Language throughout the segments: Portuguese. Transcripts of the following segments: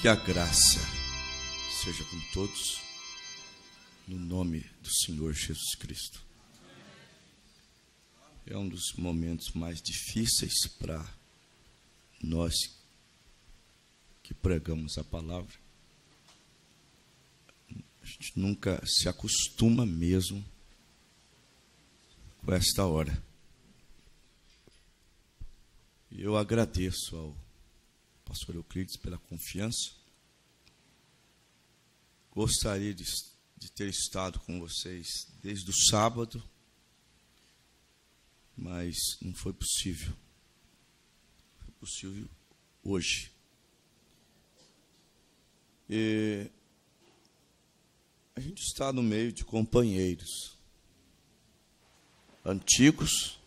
Que a graça seja com todos, no nome do Senhor Jesus Cristo. É um dos momentos mais difíceis para nós que pregamos a palavra. A gente nunca se acostuma mesmo com esta hora. E eu agradeço ao pastor Euclides pela confiança. Gostaria de ter estado com vocês desde o sábado, mas não foi possível. Foi possível hoje. E a gente está no meio de companheiros antigos,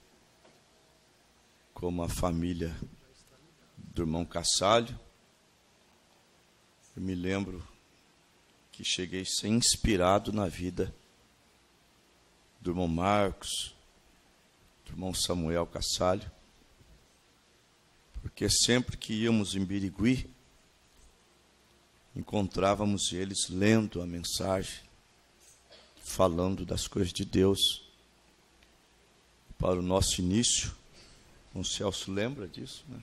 como a família do irmão Cassalho. Eu me lembro que cheguei a ser inspirado na vida do irmão Marcos, do irmão Samuel Cassalho, porque sempre que íamos em Birigui, encontrávamos eles lendo a mensagem, falando das coisas de Deus. Para o nosso início, o Celso lembra disso, né?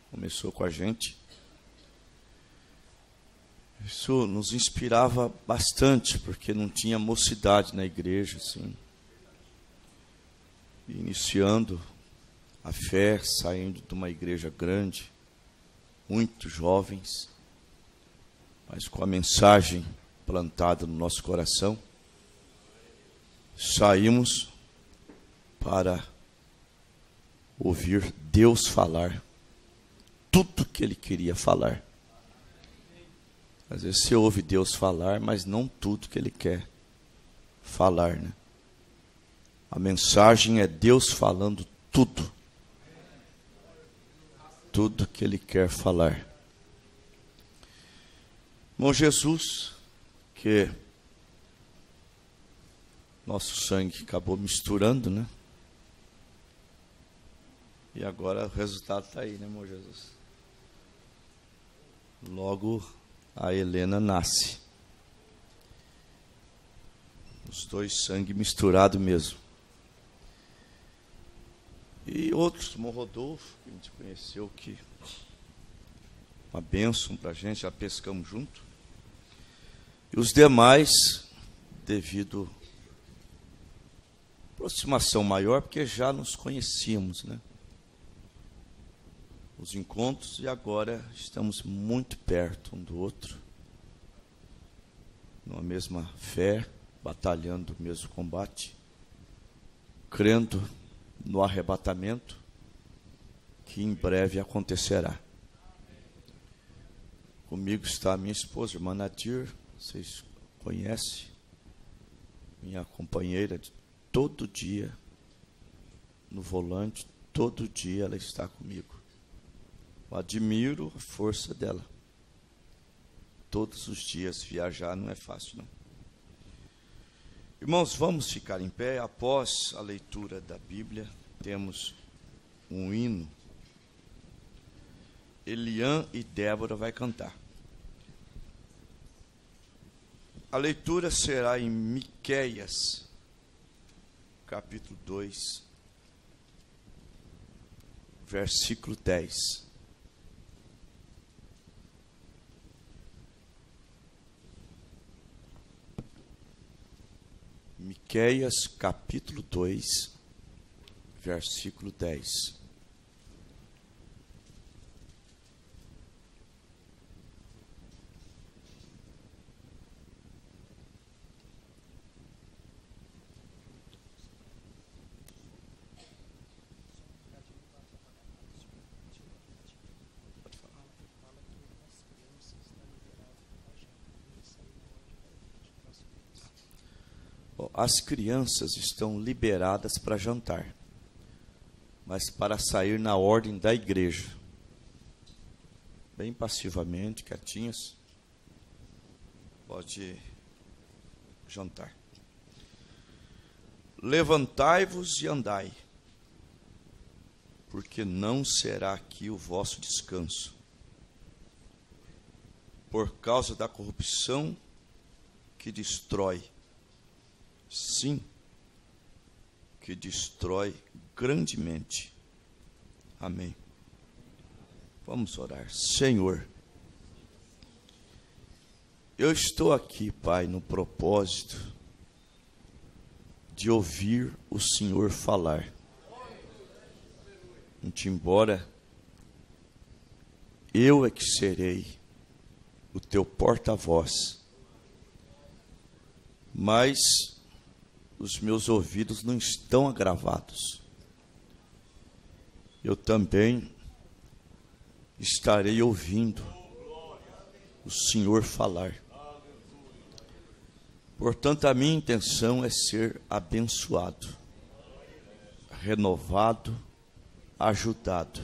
Começou com a gente. Isso nos inspirava bastante, porque não tinha mocidade na igreja, assim. Iniciando a fé, saindo de uma igreja grande, muito jovens, mas com a mensagem plantada no nosso coração, saímos para ouvir Deus falar tudo que Ele queria falar. Às vezes você ouve Deus falar, mas não tudo que Ele quer falar, né? A mensagem é Deus falando tudo. Tudo que Ele quer falar. Irmão Jesus, que nosso sangue acabou misturando, né? E agora o resultado está aí, né, irmão Jesus? Logo a Helena nasce. Os dois sangue misturado mesmo. E outros, irmão Rodolfo, que a gente conheceu, que uma bênção para a gente, já pescamos junto. E os demais, devido à aproximação maior, porque já nos conhecíamos, né? Os encontros, e agora estamos muito perto um do outro, numa mesma fé, batalhando o mesmo combate, crendo no arrebatamento que em breve acontecerá. Comigo está a minha esposa, irmã Nadir, vocês conhecem, minha companheira de todo dia, no volante, todo dia ela está comigo. Eu admiro a força dela. Todos os dias viajar não é fácil, não. Irmãos, vamos ficar em pé. Após a leitura da Bíblia, temos um hino. Elian e Débora vai cantar. A leitura será em Miqueias, capítulo 2, versículo 10. Miqueias, capítulo 2, versículo 10. As crianças estão liberadas para jantar, mas para sair na ordem da igreja, bem passivamente, quietinhas, pode jantar. Levantai-vos e andai, porque não será aqui o vosso descanso. por causa da corrupção que destrói. Sim, que destrói grandemente. Amém. Vamos orar. Senhor, eu estou aqui, Pai, no propósito de ouvir o Senhor falar. Muito embora eu é que serei o teu porta-voz, mas os meus ouvidos não estão agravados. Eu também estarei ouvindo o Senhor falar. Portanto, a minha intenção é ser abençoado, renovado, ajudado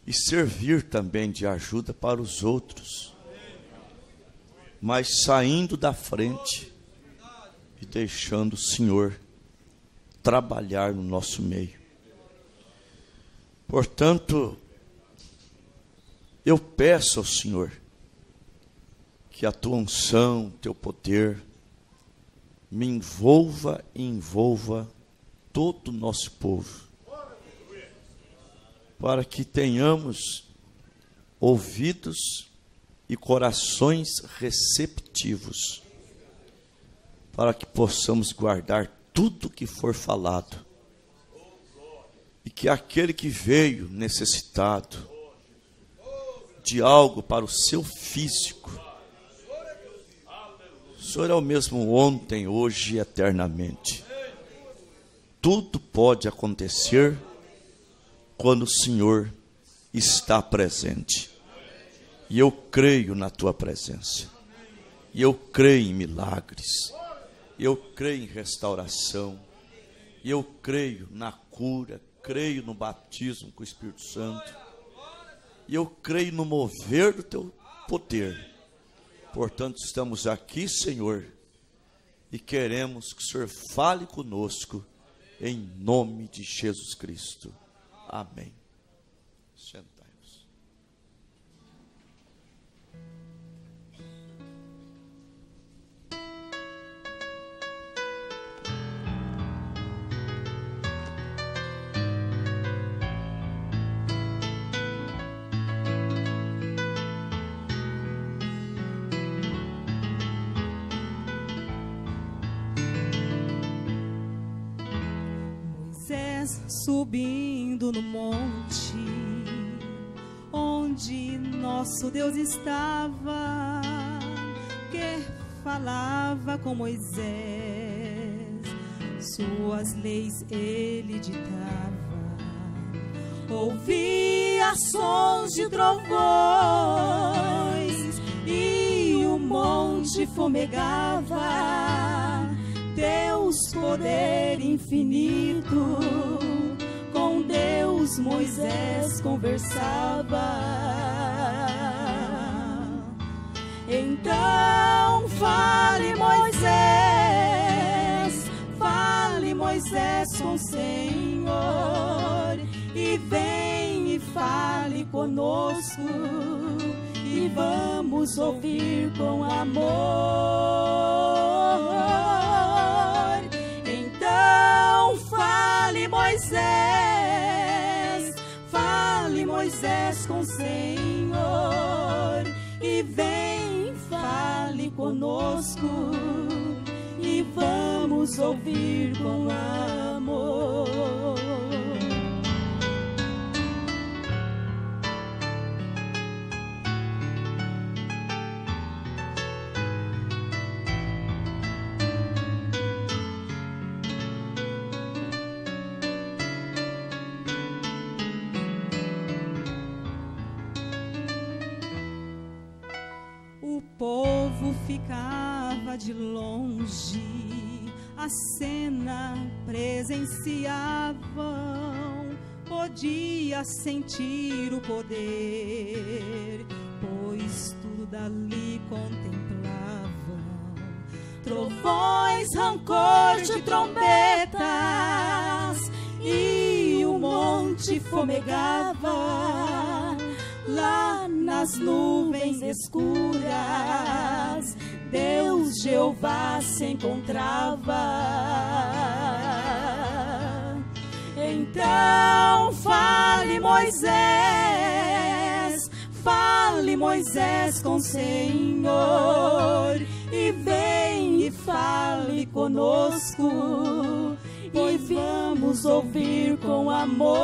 e servir também de ajuda para os outros, mas saindo da frente e deixando o Senhor trabalhar no nosso meio. Portanto, eu peço ao Senhor que a tua unção, teu poder, me envolva e envolva todo o nosso povo, para que tenhamos ouvidos e corações receptivos, para que possamos guardar tudo que for falado, e que aquele que veio necessitado de algo para o seu físico, o Senhor é o mesmo ontem, hoje e eternamente. Tudo pode acontecer quando o Senhor está presente. E eu creio na tua presença. E eu creio em milagres. E eu creio em restauração. E eu creio na cura. Creio no batismo com o Espírito Santo. E eu creio no mover do teu poder. Portanto, estamos aqui, Senhor, e queremos que o Senhor fale conosco, em nome de Jesus Cristo. Amém. Sentai-vos. Subindo no monte onde nosso Deus estava, que falava com Moisés, suas leis ele ditava, ouvia sons de trovões e o monte fumegava. Deus, poder infinito, com Deus Moisés conversava. Então fale Moisés com o Senhor, e vem e fale conosco, e vamos ouvir com amor. Então fale Moisés com o Senhor, e vem, fale conosco, e vamos ouvir com amor. O povo ficava de longe, a cena presenciavam, podia sentir o poder, pois tudo dali contemplavam. Trovões, rancor de trombetas, e o monte fumegava. Lá na nas nuvens escuras, Deus Jeová se encontrava. Então fale Moisés com o Senhor, e vem e fale conosco, e vamos ouvir com amor.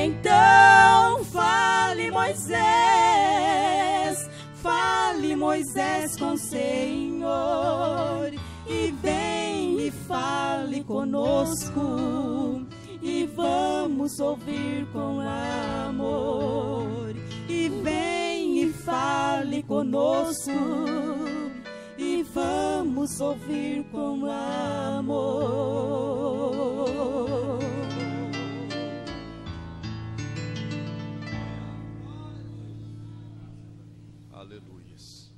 Então fale Moisés com o Senhor, e vem e fale conosco, e vamos ouvir com amor. E vem e fale conosco, e vamos ouvir com amor. Aleluias.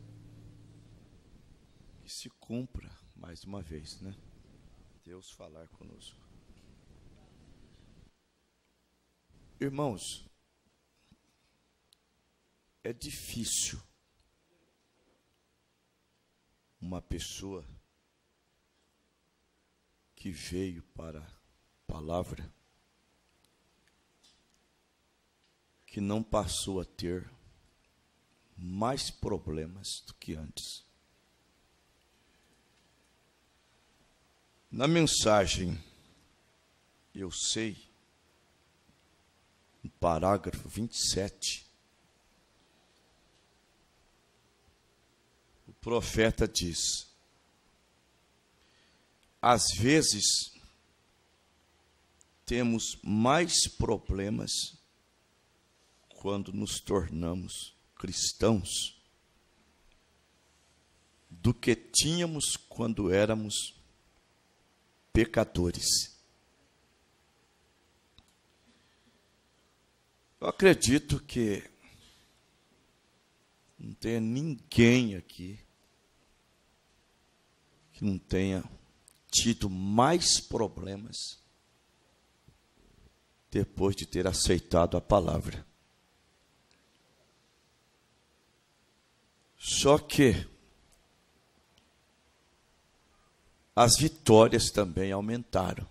Que se cumpra mais uma vez, né? Deus falar conosco. Irmãos, é difícil uma pessoa que veio para a palavra, que não passou a ter mais problemas do que antes. Na mensagem, eu sei, no parágrafo 27, o profeta diz: às vezes temos mais problemas quando nos tornamos cristãos do que tínhamos quando éramos pecadores. Eu acredito que não tenha ninguém aqui que não tenha tido mais problemas depois de ter aceitado a palavra. Só que as vitórias também aumentaram.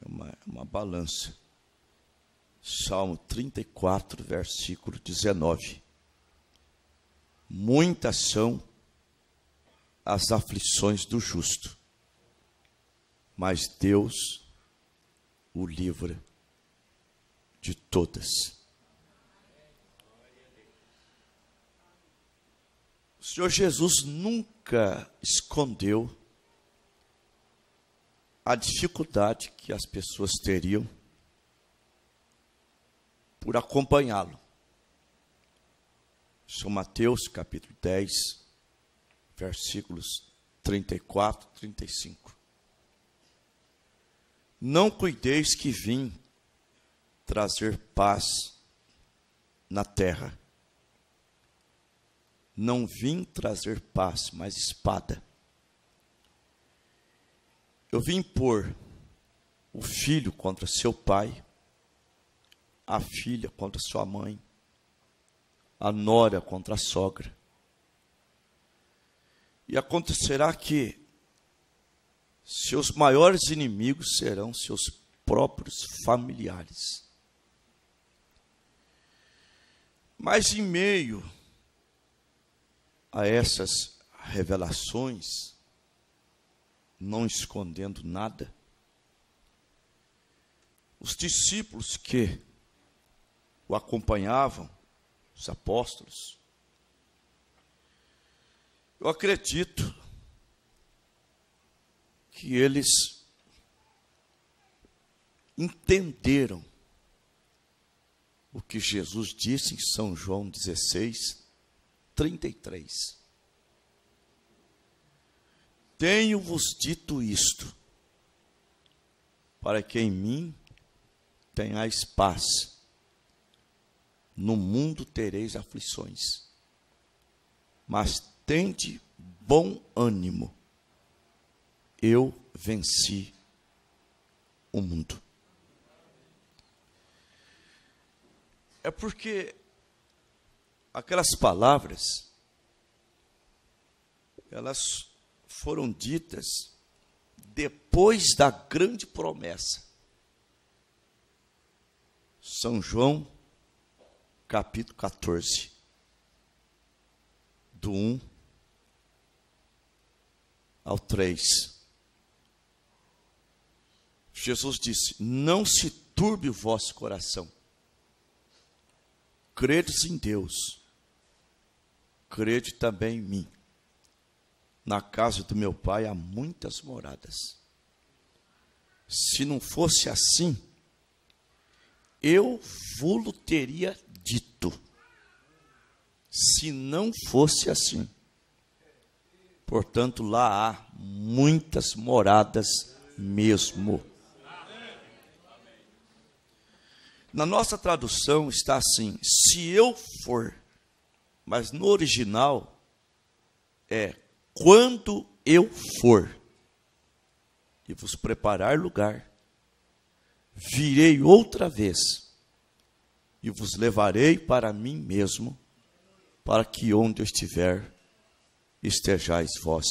É uma balança. Salmo 34, versículo 19. Muitas são as aflições do justo, mas Deus o livra de todas. O Senhor Jesus nunca escondeu a dificuldade que as pessoas teriam por acompanhá-lo. São Mateus, capítulo 10, versículos 34, 35. Não cuideis que vim trazer paz na terra. Não vim trazer paz, mas espada. Eu vim pôr o filho contra seu pai, a filha contra sua mãe, a nora contra a sogra. E acontecerá que seus maiores inimigos serão seus próprios familiares. Mas em meio a essas revelações, não escondendo nada, os discípulos que o acompanhavam, os apóstolos, eu acredito que eles entenderam o que Jesus disse em São João 16, 33. Tenho-vos dito isto, para que em mim tenhais paz. No mundo tereis aflições, mas tende bom ânimo. Eu venci o mundo. É porque aquelas palavras, elas foram ditas depois da grande promessa. São João, capítulo 14, do 1 ao 3. Jesus disse: não se turbe o vosso coração. Credes em Deus, crede também em mim. Na casa do meu pai há muitas moradas. Se não fosse assim, eu vou-lo teria dito. Se não fosse assim. Portanto, lá há muitas moradas mesmo. Na nossa tradução está assim: se eu for, mas no original é quando eu for e vos preparar lugar, virei outra vez e vos levarei para mim mesmo, para que onde eu estiver, estejais vós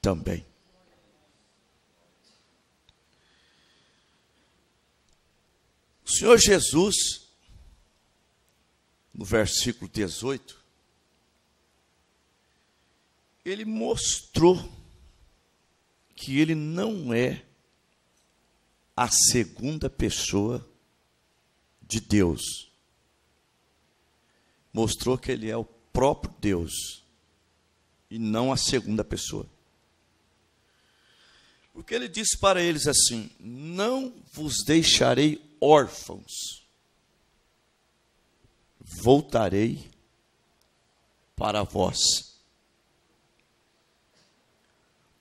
também. O Senhor Jesus, no versículo 18, ele mostrou que ele não é a segunda pessoa de Deus. Mostrou que ele é o próprio Deus e não a segunda pessoa. Porque ele disse para eles assim: não vos deixarei órfãos, voltarei para vós.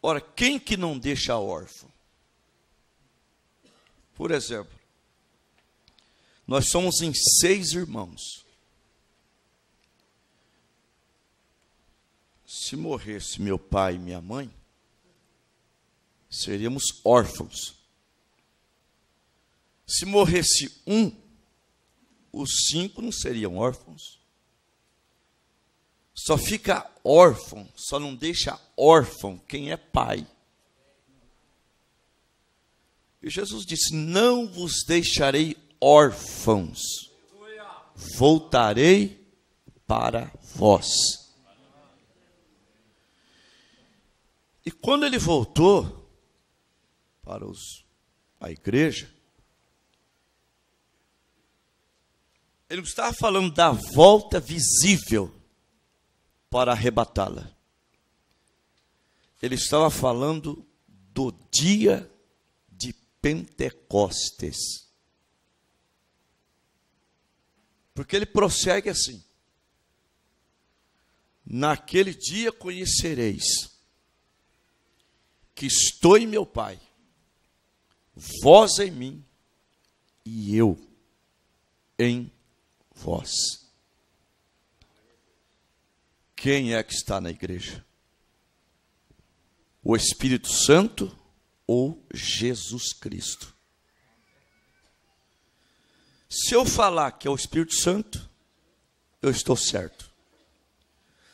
Ora, quem que não deixa órfão? Por exemplo, nós somos em 6 irmãos. Se morresse meu pai e minha mãe, seríamos órfãos. Se morresse um, os 5 não seriam órfãos. Só fica órfão, só não deixa órfão quem é pai. E Jesus disse: não vos deixarei órfãos, voltarei para vós. E quando ele voltou para a igreja, ele não estava falando da volta visível para arrebatá-la. Ele estava falando do dia de Pentecostes. Porque ele prossegue assim: naquele dia conhecereis que estou em meu Pai, vós em mim e eu em vós. Quem é que está na igreja? O Espírito Santo ou Jesus Cristo? Se eu falar que é o Espírito Santo, eu estou certo.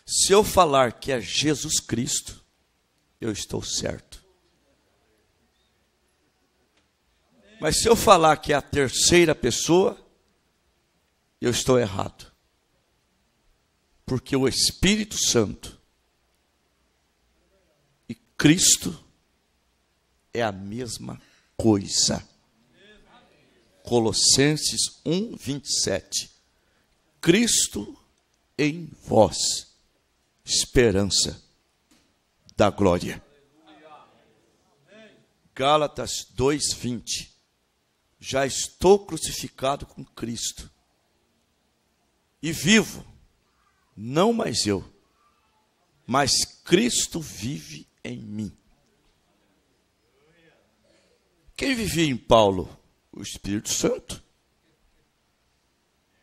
Se eu falar que é Jesus Cristo, eu estou certo. Mas se eu falar que é a terceira pessoa, eu estou errado. Porque o Espírito Santo e Cristo é a mesma coisa. Colossenses 1, 27. Cristo em vós, esperança da glória. Gálatas 2, 20. Já estou crucificado com Cristo e vivo, não mais eu, mas Cristo vive em mim. Quem vivia em Paulo? O Espírito Santo.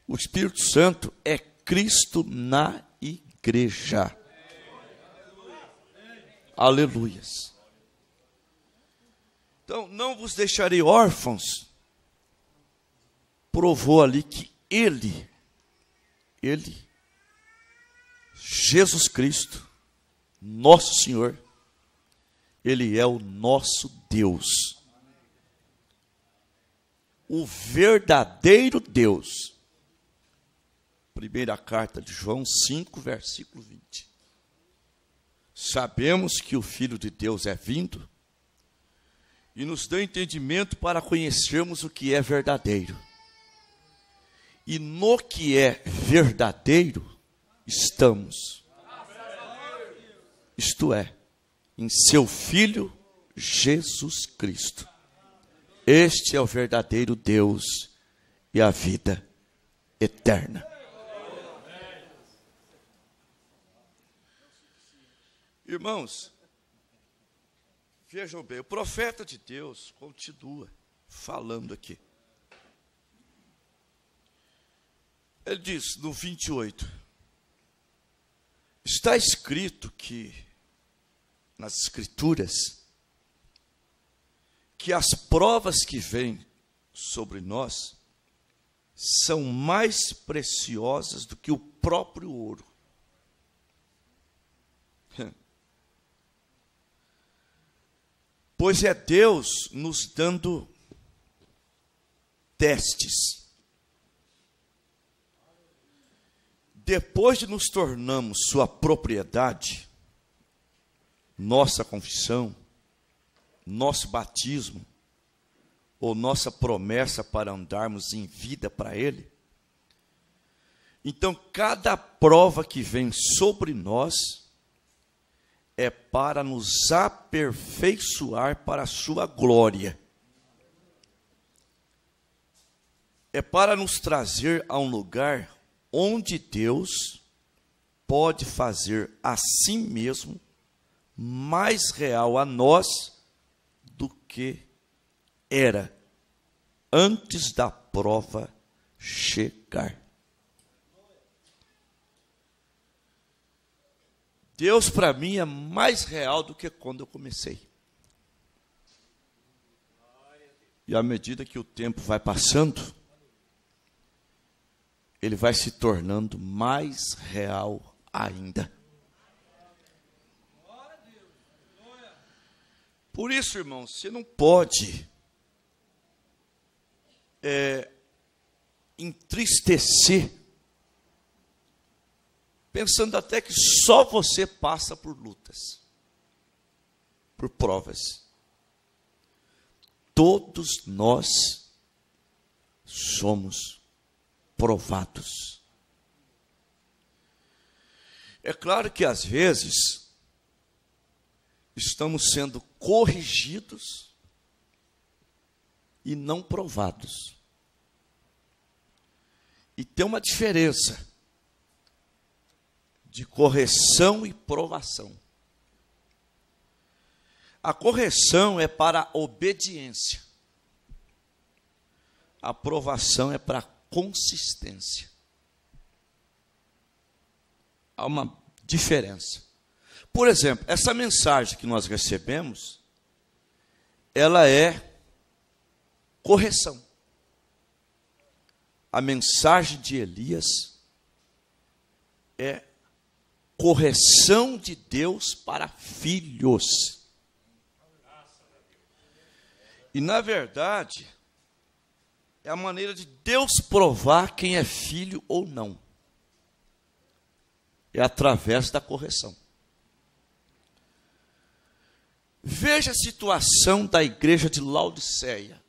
O Espírito Santo é Cristo na igreja. Aleluias. Então, não vos deixarei órfãos, provou ali que Ele, Jesus Cristo, nosso Senhor, Ele é o nosso Deus. O verdadeiro Deus. Primeira carta de João 5, versículo 20. Sabemos que o Filho de Deus é vindo e nos dá entendimento para conhecermos o que é verdadeiro. E no que é verdadeiro estamos. Isto é, em seu Filho Jesus Cristo. Este é o verdadeiro Deus e a vida eterna. Irmãos, vejam bem, o profeta de Deus continua falando aqui. Ele diz no 28, está escrito que, nas Escrituras, que as provas que vêm sobre nós são mais preciosas do que o próprio ouro. Pois é Deus nos dando testes. Depois de nos tornarmos sua propriedade, nossa confissão, nosso batismo, ou nossa promessa para andarmos em vida para Ele, então cada prova que vem sobre nós é para nos aperfeiçoar para a sua glória. É para nos trazer a um lugar onde Deus pode fazer a si mesmo mais real a nós do que era antes da prova chegar. Deus para mim é mais real do que quando eu comecei. E à medida que o tempo vai passando, Ele vai se tornando mais real ainda. Por isso, irmão, você não pode entristecer, pensando até que só você passa por lutas, por provas. Todos nós somos provados. É claro que às vezes estamos sendo corrigidos e não provados. E tem uma diferença de correção e provação. A correção é para a obediência. A provação é para a consistência. Há uma diferença. Por exemplo, essa mensagem que nós recebemos, ela é correção. A mensagem de Elias é correção de Deus para filhos. E, na verdade, é a maneira de Deus provar quem é filho ou não. É através da correção. Veja a situação da igreja de Laodiceia.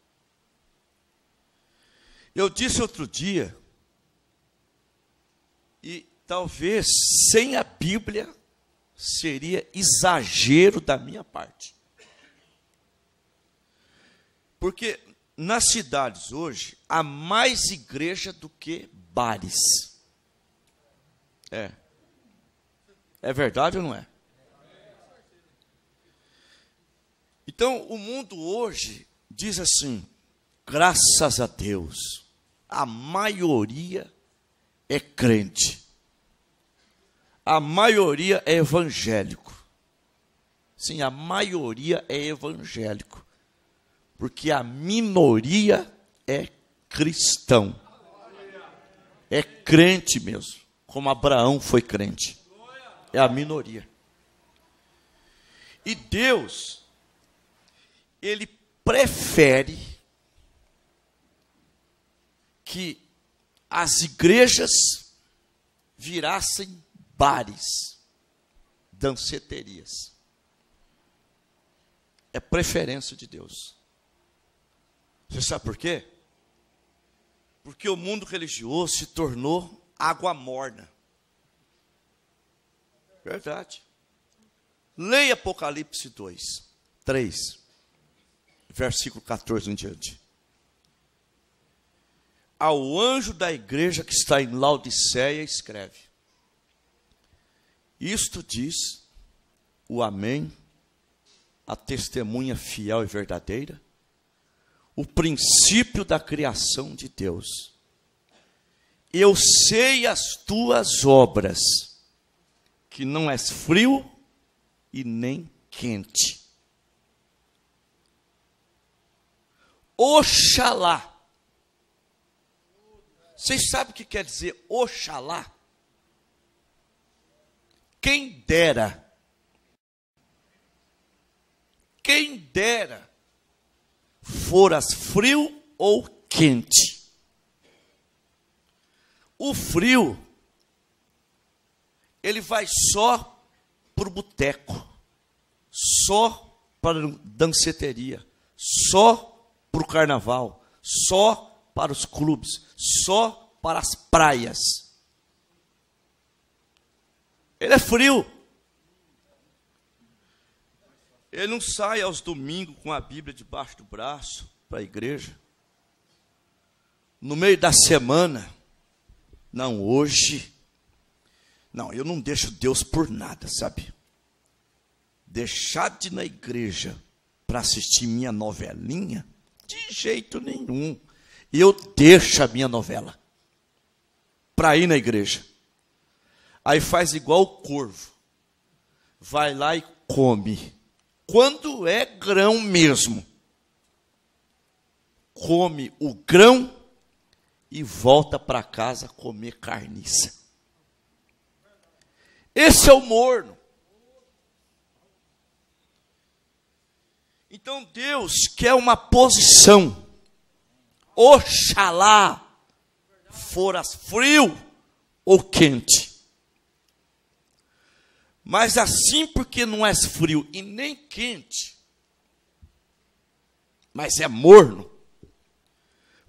Eu disse outro dia, e talvez sem a Bíblia seria exagero da minha parte. Porque nas cidades hoje há mais igreja do que bares. É verdade ou não é? Então, o mundo hoje diz assim, graças a Deus, a maioria é crente. A maioria é evangélico. Sim, a maioria é evangélico. Porque a minoria é cristão. É crente mesmo, como Abraão foi crente. É a minoria. E Deus, Ele prefere que as igrejas virassem bares, danceterias. É preferência de Deus. Você sabe por quê? Porque o mundo religioso se tornou água morna. Verdade. Leia Apocalipse 3, versículo 14 em diante. Ao anjo da igreja que está em Laodiceia, escreve: isto diz o Amém, a testemunha fiel e verdadeira, o princípio da criação de Deus. Eu sei as tuas obras, que não és frio e nem quente. Oxalá. Vocês sabem o que quer dizer oxalá? Quem dera foras frio ou quente. O frio, ele vai só para o boteco, só para a danceteria, só para o carnaval, só para os clubes, só para as praias. Ele é frio. Ele não sai aos domingos com a Bíblia debaixo do braço para a igreja. No meio da semana, não, hoje, não, eu não deixo Deus por nada, sabe? Deixar de ir na igreja para assistir minha novelinha, de jeito nenhum. Eu deixo a minha novela para ir na igreja. Aí faz igual o corvo. Vai lá e come. Quando é grão mesmo. Come o grão e volta para casa comer carniça. Esse é o morno. Então Deus quer uma posição. Oxalá foras frio ou quente. Mas assim, porque não és frio e nem quente, mas é morno,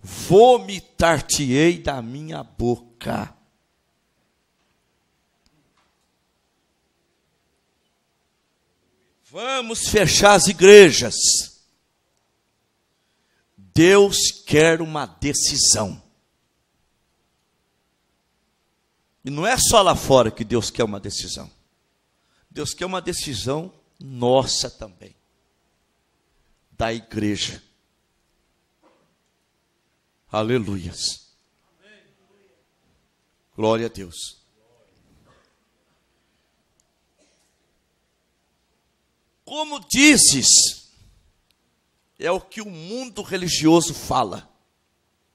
vomitar-te-ei da minha boca. Vamos fechar as igrejas. Deus quer uma decisão. E não é só lá fora que Deus quer uma decisão. Deus quer uma decisão nossa também, da igreja. Aleluias. Glória a Deus. Como dizes, é o que o mundo religioso fala.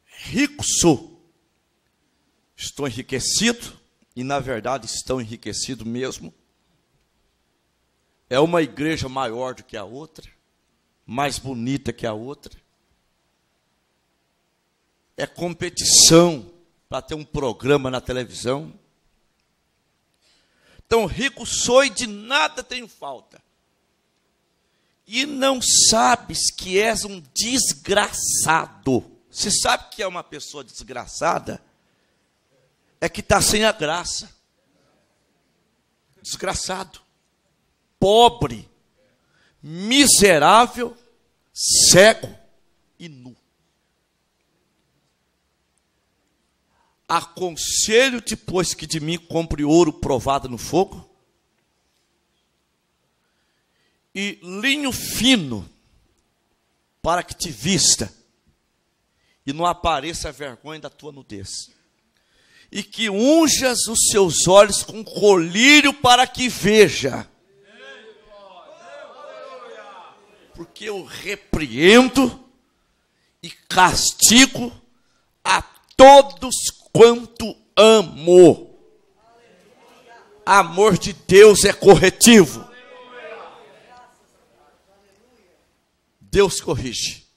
Rico sou. Estou enriquecido, e na verdade estão enriquecido mesmo. É uma igreja maior do que a outra, mais bonita que a outra. É competição para ter um programa na televisão. Então, rico sou e de nada tenho falta. E não sabes que és um desgraçado. Você sabe que é uma pessoa desgraçada? É que está sem a graça. Desgraçado. Pobre, miserável, cego e nu. Aconselho-te, pois, que de mim compre ouro provado no fogo e linho fino, para que te vista e não apareça a vergonha da tua nudez. E que unjas os seus olhos com colírio para que veja. Porque eu repreendo e castigo a todos quanto amo. Amor de Deus é corretivo. Deus corrige.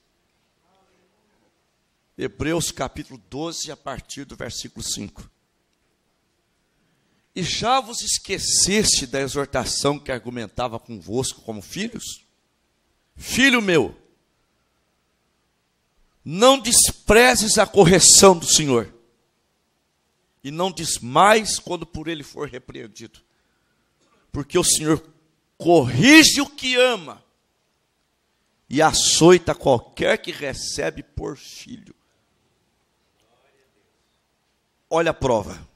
Hebreus capítulo 12, a partir do versículo 5. E já vos esqueceste da exortação que argumentava convosco como filhos? Filho meu, não desprezes a correção do Senhor, e não desmaies quando por ele for repreendido, porque o Senhor corrige o que ama, e açoita qualquer que recebe por filho. Olha a prova.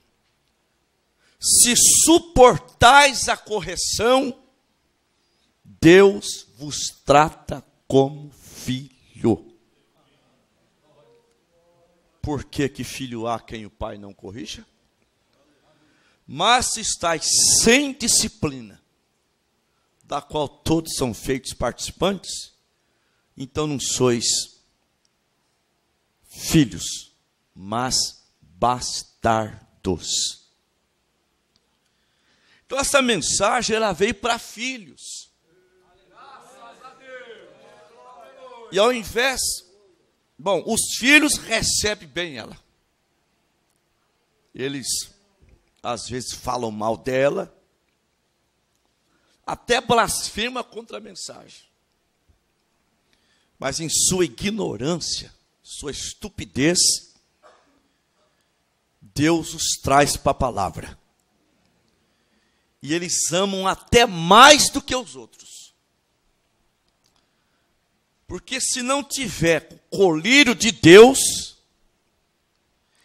Se suportais a correção, Deus vos trata como filho. Por que filho há quem o pai não corrija? Mas se estáis sem disciplina, da qual todos são feitos participantes, então não sois filhos, mas bastardos. Então essa mensagem ela veio para filhos. E ao invés, os filhos recebem bem ela. Eles às vezes falam mal dela, até blasfema contra a mensagem. Mas em sua ignorância, sua estupidez, Deus os traz para a palavra. E eles amam até mais do que os outros. Porque se não tiver o colírio de Deus,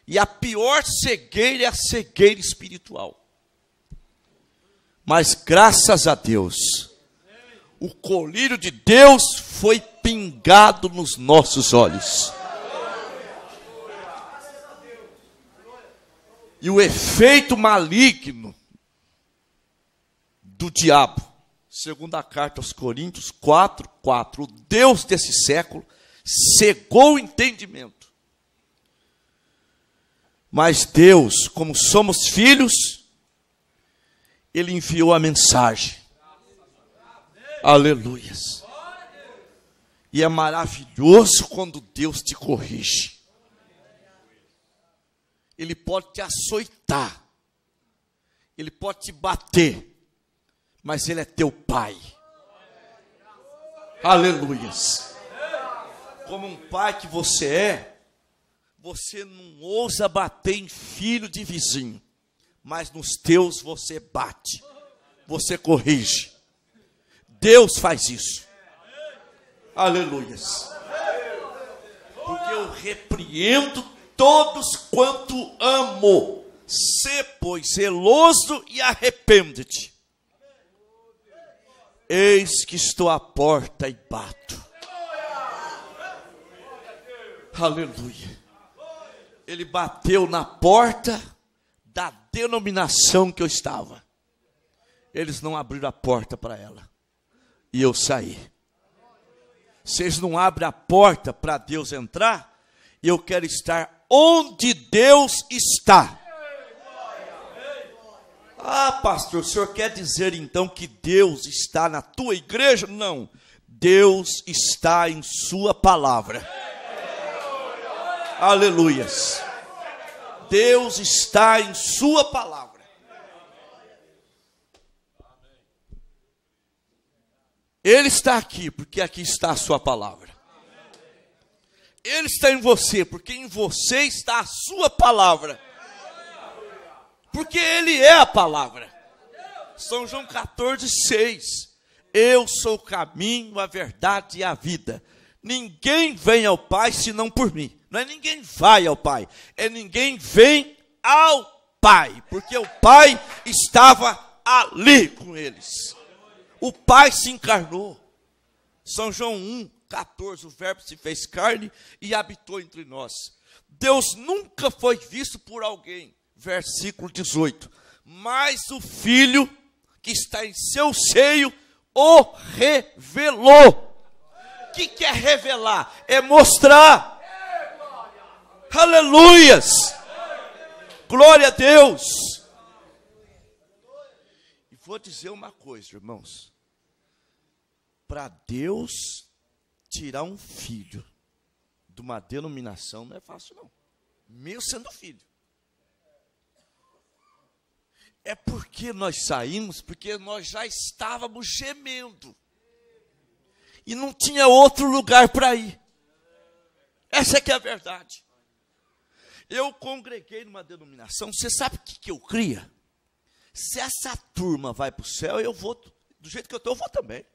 e a pior cegueira é a cegueira espiritual. Mas graças a Deus, o colírio de Deus foi pingado nos nossos olhos. E o efeito maligno do diabo, segundo a carta aos Coríntios 4:4, o Deus desse século cegou o entendimento. Mas Deus, como somos filhos, Ele enviou a mensagem. Aleluias. E é maravilhoso quando Deus te corrige. Ele pode te açoitar, Ele pode te bater, mas Ele é teu pai. Aleluias. Como um pai que você não ousa bater em filho de vizinho, mas nos teus você bate, você corrige. Deus faz isso. Aleluias. Porque eu repreendo todos quanto amo. Sê, pois, zeloso e arrepende-te. Eis que estou à porta e bato. Aleluia. Ele bateu na porta da denominação que eu estava. Eles não abriram a porta para ela. E eu saí. Vocês não abrem a porta para Deus entrar? E eu quero estar onde Deus está. Ah, pastor, o senhor quer dizer então que Deus está na tua igreja? Não. Deus está em sua palavra. Aleluias. Deus está em sua palavra. Ele está aqui, porque aqui está a sua palavra. Ele está em você, porque em você está a sua palavra. Porque Ele é a palavra. São João 14:6. Eu sou o caminho, a verdade e a vida. Ninguém vem ao Pai senão por mim. Não é ninguém vai ao Pai, é ninguém vem ao Pai, porque o Pai estava ali com eles. O Pai se encarnou. São João 1:14, o verbo se fez carne e habitou entre nós. Deus nunca foi visto por alguém. Versículo 18. Mas o Filho que está em seu seio o revelou. O que é revelar? É mostrar. Aleluias! Glória a Deus! E vou dizer uma coisa, irmãos. Para Deus tirar um filho de uma denominação não é fácil, não. Mesmo sendo filho. É porque nós saímos, porque nós já estávamos gemendo. E não tinha outro lugar para ir. Essa é que é a verdade. Eu congreguei numa denominação, você sabe o que eu cria? Se essa turma vai para o céu, eu vou, do jeito que eu estou, eu vou também.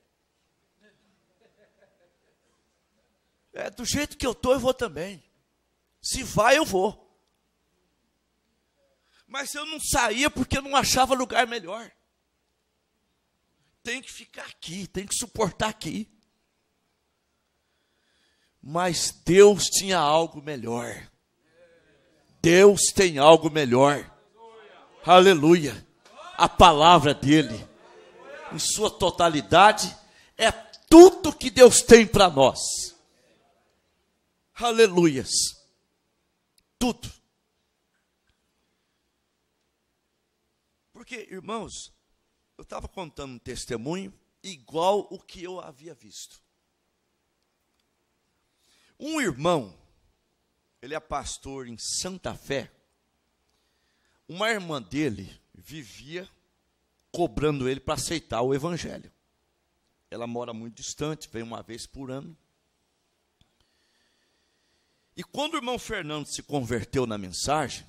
Do jeito que eu estou, eu vou também. Se vai, eu vou. Mas eu não saía porque eu não achava lugar melhor. Tem que ficar aqui, tem que suportar aqui. Mas Deus tinha algo melhor. Deus tem algo melhor. Aleluia. A palavra dele, em sua totalidade, é tudo que Deus tem para nós. Aleluias. Tudo. Porque, irmãos, eu estava contando um testemunho igual o que eu havia visto. Um irmão, ele é pastor em Santa Fé. Uma irmã dele vivia cobrando ele para aceitar o evangelho. Ela mora muito distante, vem uma vez por ano. E quando o irmão Fernando se converteu na mensagem,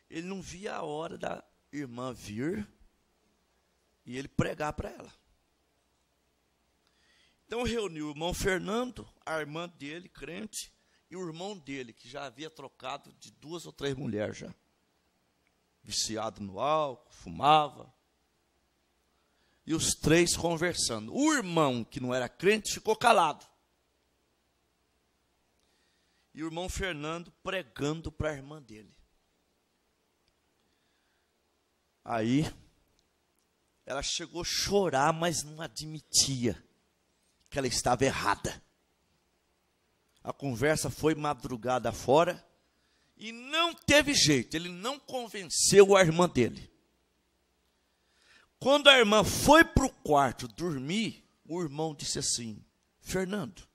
ele não via a hora da irmã vir e ele pregar para ela. Então reuniu o irmão Fernando, a irmã dele, crente, e o irmão dele, que já havia trocado de 2 ou 3 mulheres já. Viciado no álcool, fumava. E os 3 conversando. O irmão, que não era crente, ficou calado. E o irmão Fernando pregando para a irmã dele. Aí, ela chegou a chorar, mas não admitia que ela estava errada. A conversa foi madrugada fora e não teve jeito, ele não convenceu a irmã dele. Quando a irmã foi para o quarto dormir, o irmão disse assim: Fernando,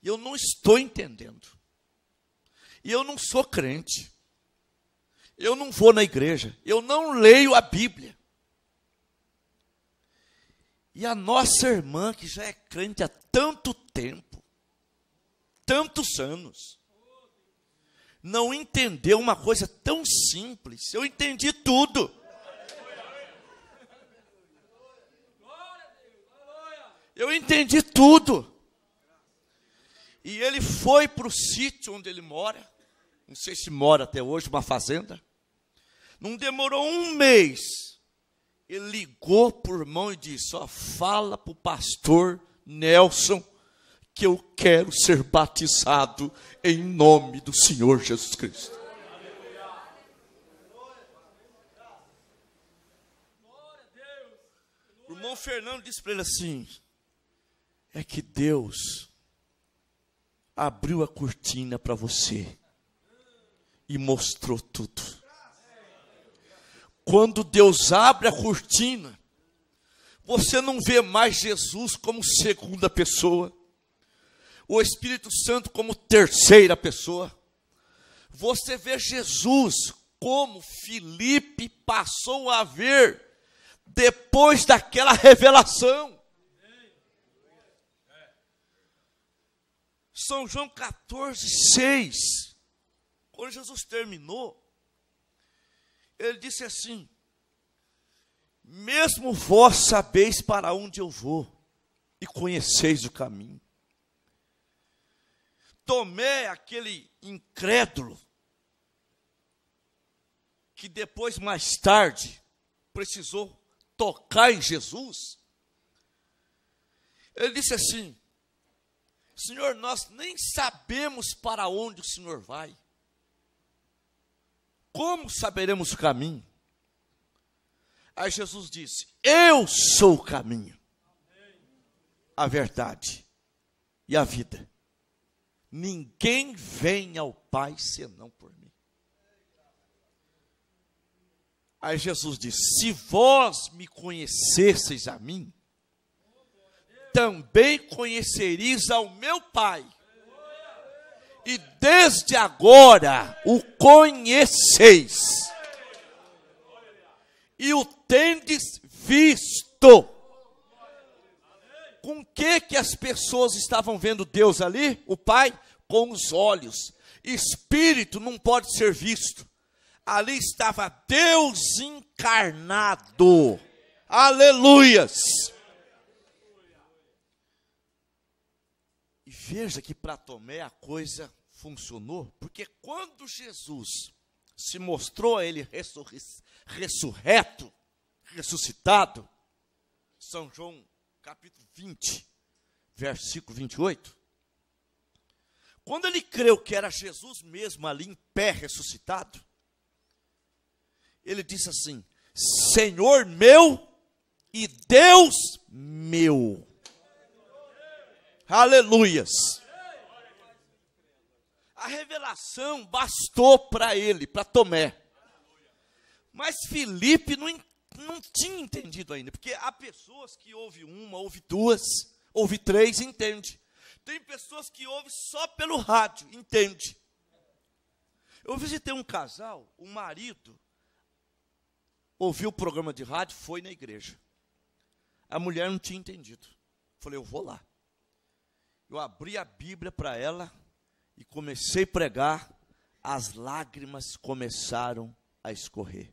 eu não estou entendendo. E eu não sou crente. Eu não vou na igreja. Eu não leio a Bíblia. E a nossa irmã, que já é crente há tanto tempo, tantos anos, não entendeu uma coisa tão simples. Eu entendi tudo. Eu entendi tudo. E ele foi para o sítio onde ele mora. Não sei se mora até hoje, uma fazenda. Não demorou um mês. Ele ligou para o irmão e disse: ó, fala para o pastor Nelson que eu quero ser batizado em nome do Senhor Jesus Cristo. O irmão Fernando disse para ele assim: é que Deus abriu a cortina para você e mostrou tudo. Quando Deus abre a cortina, você não vê mais Jesus como segunda pessoa, o Espírito Santo como terceira pessoa. Você vê Jesus como Filipe passou a ver depois daquela revelação. São João 14:6. Quando Jesus terminou, ele disse assim: mesmo vós sabeis para onde eu vou, e conheceis o caminho. Tomé, aquele incrédulo, que depois, mais tarde, precisou tocar em Jesus, ele disse assim: Senhor, nós nem sabemos para onde o Senhor vai. Como saberemos o caminho? Aí Jesus disse: eu sou o caminho, a verdade e a vida. ninguém vem ao Pai senão por mim. Aí Jesus disse: se vós me conhecesseis a mim, também conhecereis ao meu Pai. E desde agora o conheceis. E o tendes visto. Com que as pessoas estavam vendo Deus ali? O Pai? Com os olhos. Espírito não pode ser visto. Ali estava Deus encarnado. Aleluias! E veja que para Tomé a coisa funcionou, porque quando Jesus se mostrou a ele ressurreto, ressuscitado, São João capítulo 20, versículo 28, quando ele creu que era Jesus mesmo ali em pé ressuscitado, ele disse assim: Senhor meu e Deus meu. Aleluias. A revelação bastou para ele, para Tomé. Mas Filipe não tinha entendido ainda, porque há pessoas que ouvem uma, ouvem duas, ouvem três, entende. Tem pessoas que ouvem só pelo rádio, entende. Eu visitei um casal, o marido ouviu o programa de rádio, foi na igreja. A mulher não tinha entendido. Falei, eu vou lá. Eu abri a Bíblia para ela e comecei a pregar. As lágrimas começaram a escorrer.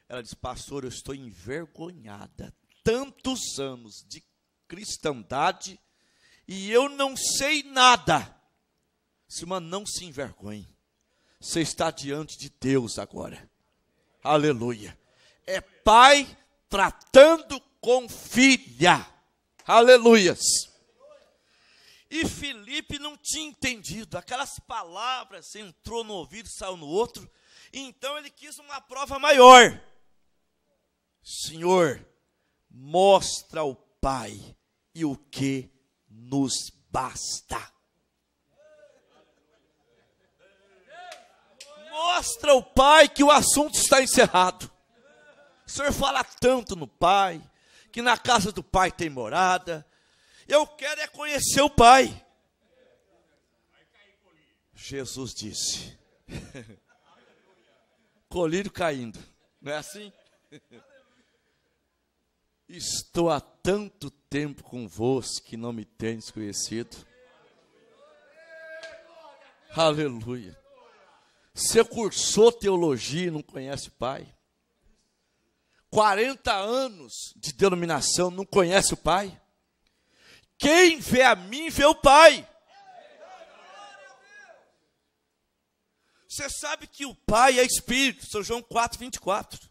Ela disse: pastor, eu estou envergonhada. Tantos anos de cristandade e eu não sei nada. Irmã, não se envergonhe. Você está diante de Deus agora. Aleluia. É pai tratando com filha. Aleluias. E Filipe não tinha entendido. Aquelas palavras entrou no ouvido, saiu no outro. Então ele quis uma prova maior. Senhor, mostra ao Pai e o que nos basta. Mostra ao Pai que o assunto está encerrado. O Senhor fala tanto no Pai, que na casa do Pai tem morada. Eu quero é conhecer o Pai. Jesus disse: colírio caindo, não é assim? Estou há tanto tempo convosco que não me tendes conhecido. Aleluia. Você cursou teologia e não conhece o Pai? 40 anos de denominação, não conhece o Pai? Quem vê a mim, vê o Pai. Você sabe que o Pai é Espírito, São João 4, 24.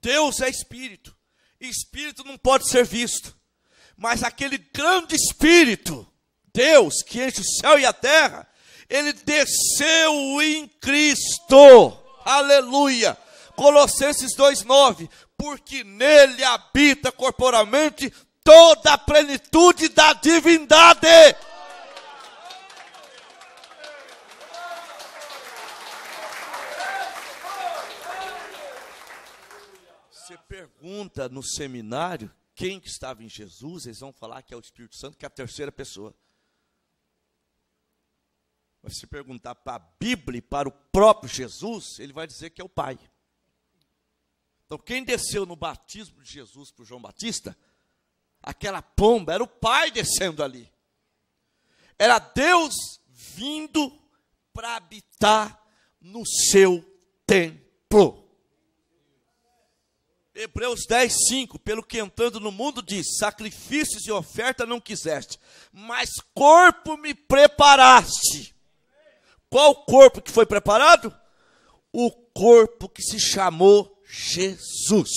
Deus é Espírito. Espírito não pode ser visto. Mas aquele grande Espírito, Deus, que enche o céu e a terra, ele desceu em Cristo. Aleluia. Colossenses 2:9. Porque nele habita corporalmente toda a plenitude da divindade. Você pergunta no seminário quem que estava em Jesus, eles vão falar que é o Espírito Santo, que é a terceira pessoa. Mas se perguntar para a Bíblia e para o próprio Jesus, ele vai dizer que é o Pai. Então quem desceu no batismo de Jesus para o João Batista, aquela pomba, era o Pai descendo ali. Era Deus vindo para habitar no seu templo. Hebreus 10:5, pelo que entrando no mundo diz: sacrifícios e oferta não quiseste, mas corpo me preparaste. Qual corpo que foi preparado? O corpo que se chamou Jesus.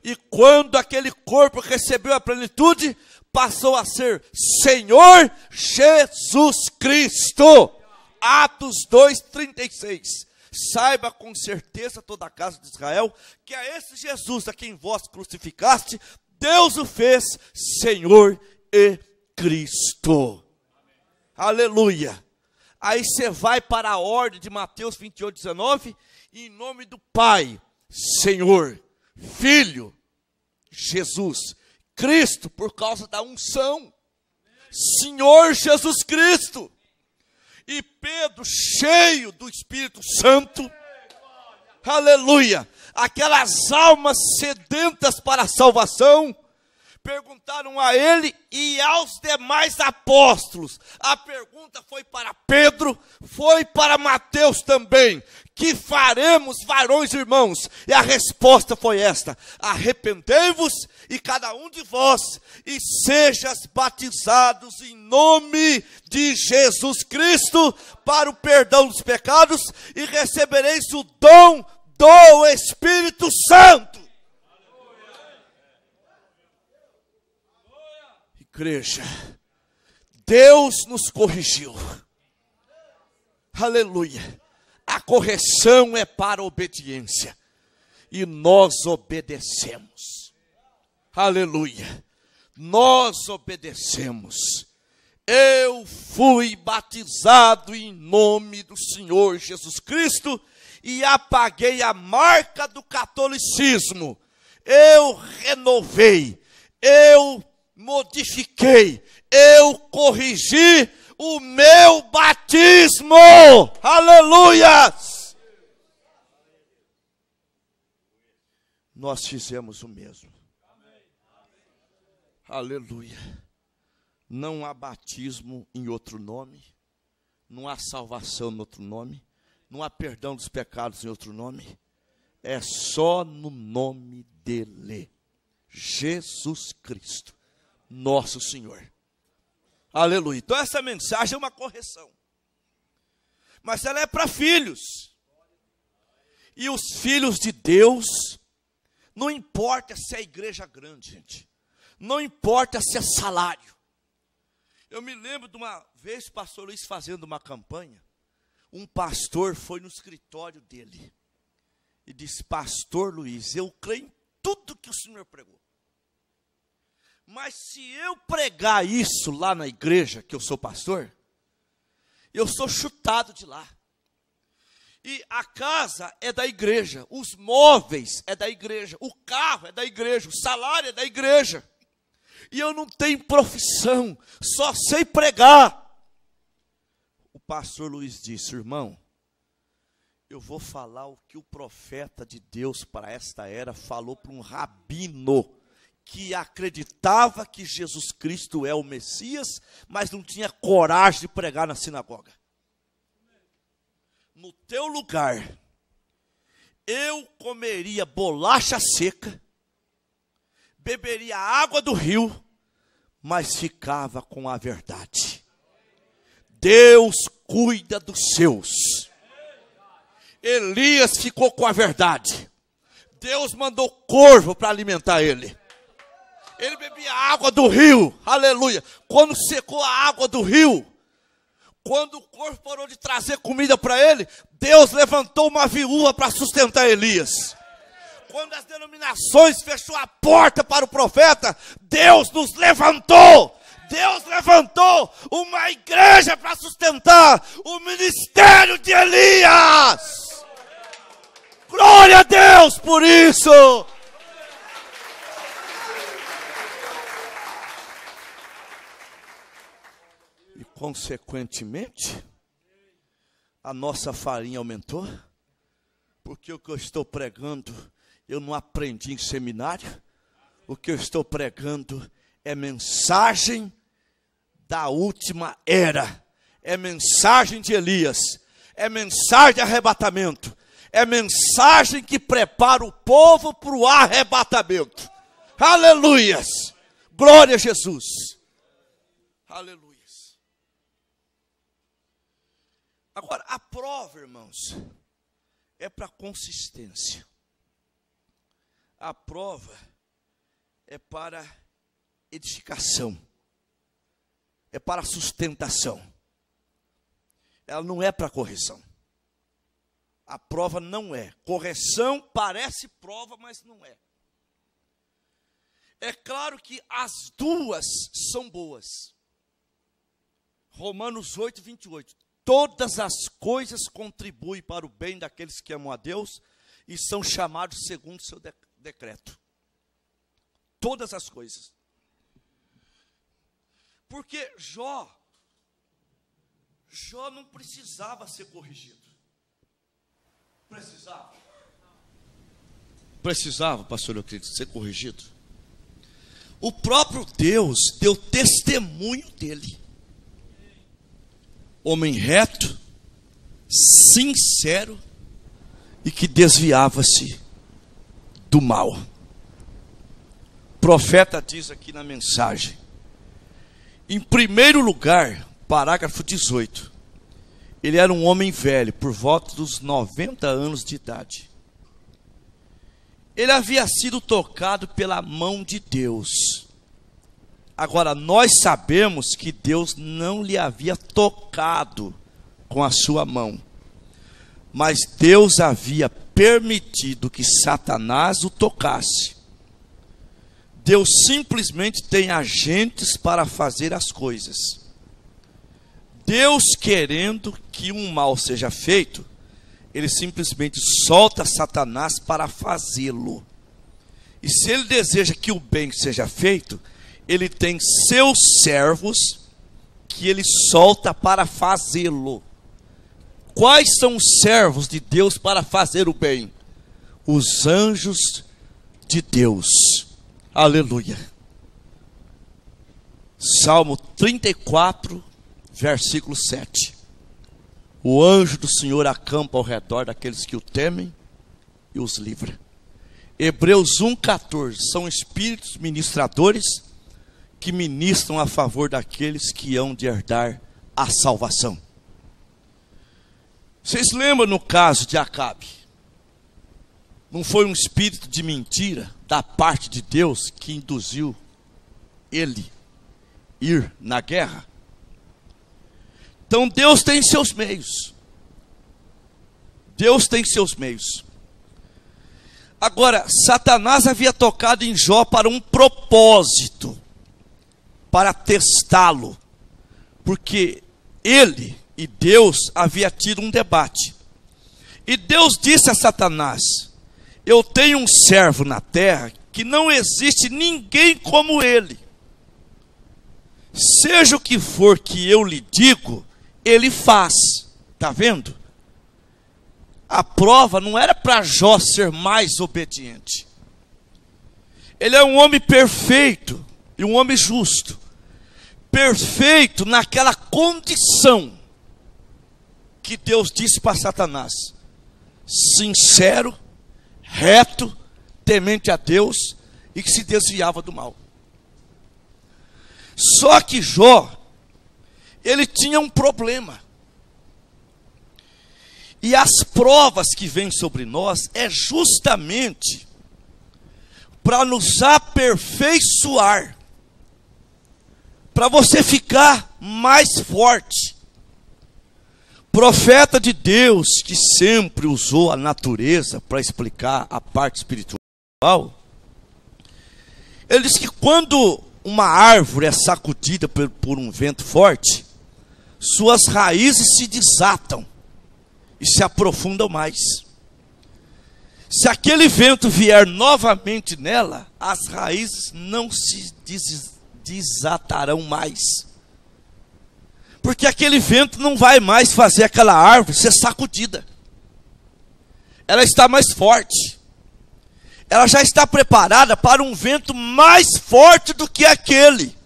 E quando aquele corpo recebeu a plenitude, passou a ser Senhor Jesus Cristo. Atos 2:36. Saiba com certeza toda a casa de Israel, que a esse Jesus a quem vós crucificaste, Deus o fez Senhor e Cristo. Aleluia. Aí você vai para a ordem de Mateus 28, 19, em nome do Pai, Senhor, Filho, Jesus, Cristo, por causa da unção, Senhor Jesus Cristo, e Pedro, cheio do Espírito Santo, aleluia, aquelas almas sedentas para a salvação, perguntaram a ele e aos demais apóstolos. A pergunta foi para Pedro, foi para Mateus também. Que faremos, varões e irmãos? E a resposta foi esta: arrependei-vos e cada um de vós, e sejais batizados em nome de Jesus Cristo, para o perdão dos pecados, e recebereis o dom do Espírito Santo. Igreja, Deus nos corrigiu, aleluia, a correção é para a obediência, e nós obedecemos, aleluia, nós obedecemos. Eu fui batizado em nome do Senhor Jesus Cristo, e apaguei a marca do catolicismo, eu renovei, eu modifiquei, eu corrigi o meu batismo, aleluia. Nós fizemos o mesmo, aleluia. Não há batismo em outro nome, não há salvação em outro nome, não há perdão dos pecados em outro nome, é só no nome dele, Jesus Cristo, nosso Senhor, aleluia. Então essa mensagem é uma correção, mas ela é para filhos, e os filhos de Deus, não importa se é igreja grande, gente, não importa se é salário. Eu me lembro de uma vez, pastor Luiz fazendo uma campanha, um pastor foi no escritório dele, e disse: pastor Luiz, eu creio em tudo que o senhor pregou, mas se eu pregar isso lá na igreja, que eu sou pastor, eu sou chutado de lá. E a casa é da igreja, os móveis é da igreja, o carro é da igreja, o salário é da igreja. E eu não tenho profissão, só sei pregar. O pastor Luiz disse: irmão, eu vou falar o que o profeta de Deus para esta era falou para um rabino, que acreditava que Jesus Cristo é o Messias, mas não tinha coragem de pregar na sinagoga. No teu lugar, eu comeria bolacha seca, beberia água do rio, mas ficava com a verdade. Deus cuida dos seus. Elias ficou com a verdade. Deus mandou corvo para alimentar ele. Ele bebia água do rio, aleluia. Quando secou a água do rio, quando o corvo parou de trazer comida para ele, Deus levantou uma viúva para sustentar Elias. Quando as denominações fechou a porta para o profeta, Deus nos levantou. Deus levantou uma igreja para sustentar o ministério de Elias. Glória a Deus por isso. E consequentemente, a nossa farinha aumentou, porque o que eu estou pregando, eu não aprendi em seminário. O que eu estou pregando é mensagem da última era, é mensagem de Elias, é mensagem de arrebatamento, é mensagem que prepara o povo para o arrebatamento. Aleluias, glória a Jesus, aleluias. Agora, a prova, irmãos, é para consistência. A prova é para edificação, é para sustentação. Ela não é para correção. A prova não é. Correção parece prova, mas não é. É claro que as duas são boas. Romanos 8, 28. Todas as coisas contribuem para o bem daqueles que amam a Deus e são chamados segundo o seu decreto. Todas as coisas. Porque Jó não precisava ser corrigido. Precisava, pastor Euclides, ser corrigido. O próprio Deus deu testemunho dele. Homem reto, sincero e que desviava-se do mal. O profeta diz aqui na mensagem, em primeiro lugar, parágrafo 18, ele era um homem velho, por volta dos 90 anos de idade. Ele havia sido tocado pela mão de Deus. Agora, nós sabemos que Deus não lhe havia tocado com a sua mão. Mas Deus havia permitido que Satanás o tocasse. Deus simplesmente tem agentes para fazer as coisas. Deus querendo que um mal seja feito, ele simplesmente solta Satanás para fazê-lo. E se ele deseja que o bem seja feito, ele tem seus servos que ele solta para fazê-lo. Quais são os servos de Deus para fazer o bem? Os anjos de Deus. Aleluia. Salmo 34, versículo 7. O anjo do Senhor acampa ao redor daqueles que o temem e os livra. Hebreus 1,14. São espíritos ministradores que ministram a favor daqueles que hão de herdar a salvação. Vocês lembram no caso de Acabe? Não foi um espírito de mentira da parte de Deus que induziu ele ir na guerra? Então Deus tem seus meios. Deus tem seus meios. Agora, Satanás havia tocado em Jó para um propósito, para testá-lo, porque ele e Deus havia tido um debate. E Deus disse a Satanás: eu tenho um servo na terra que não existe ninguém como ele. Seja o que for que eu lhe digo, ele faz. Está vendo? A prova não era para Jó ser mais obediente. Ele é um homem perfeito e um homem justo. Perfeito naquela condição que Deus disse para Satanás: sincero, reto, temente a Deus e que se desviava do mal. Só que Jó, ele tinha um problema. E as provas que vêm sobre nós é justamente para nos aperfeiçoar, para você ficar mais forte. Profeta de Deus que sempre usou a natureza para explicar a parte espiritual, ele diz que quando uma árvore é sacudida por um vento forte, suas raízes se desatam e se aprofundam mais. Se aquele vento vier novamente nela, as raízes não se desatarão mais, porque aquele vento não vai mais fazer aquela árvore ser sacudida. Ela está mais forte. Ela já está preparada para um vento mais forte do que aquele.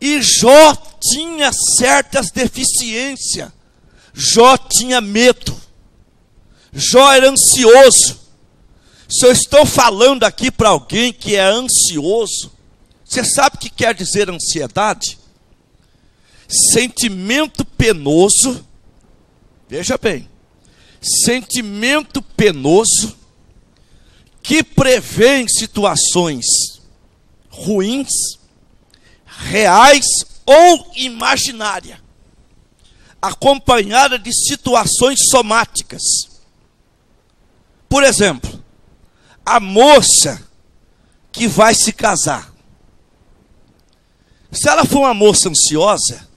E Jó tinha certas deficiências. Jó tinha medo. Jó era ansioso. Se eu estou falando aqui para alguém que é ansioso, você sabe o que quer dizer ansiedade? Sentimento penoso. Veja bem. Sentimento penoso que prevê situações ruins, reais ou imaginárias, acompanhada de situações somáticas. Por exemplo, a moça que vai se casar. Se ela for uma moça ansiosa,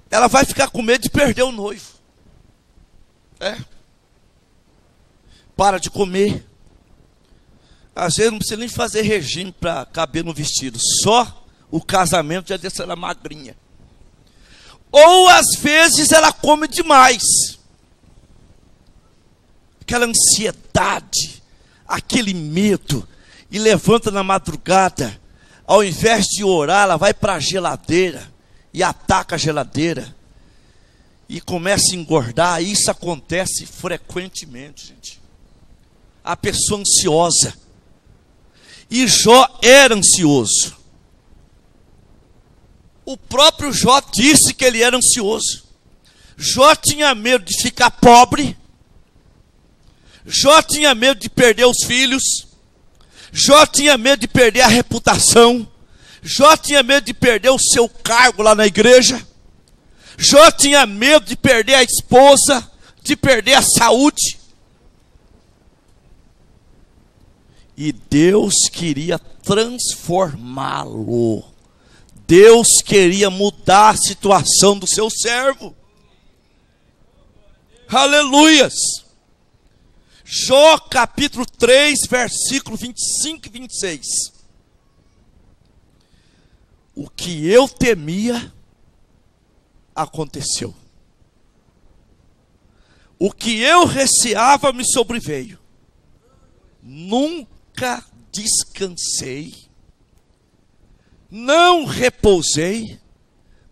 ela vai ficar com medo de perder o noivo. Para de comer. Às vezes não precisa nem fazer regime para caber no vestido. Só o casamento já deixa ela magrinha. Ou às vezes ela come demais. Aquela ansiedade, aquele medo. E levanta na madrugada. Ao invés de orar, ela vai para a geladeira. E ataca a geladeira. E começa a engordar. Isso acontece frequentemente, gente. A pessoa ansiosa. E Jó era ansioso. O próprio Jó disse que ele era ansioso. Jó tinha medo de ficar pobre. Jó tinha medo de perder os filhos. Jó tinha medo de perder a reputação. Jó tinha medo de perder o seu cargo lá na igreja. Jó tinha medo de perder a esposa, de perder a saúde. E Deus queria transformá-lo. Deus queria mudar a situação do seu servo. Aleluias. Jó capítulo 3, versículo 25 e 26. O que eu temia aconteceu. O que eu receava me sobreveio. Nunca descansei, não repousei,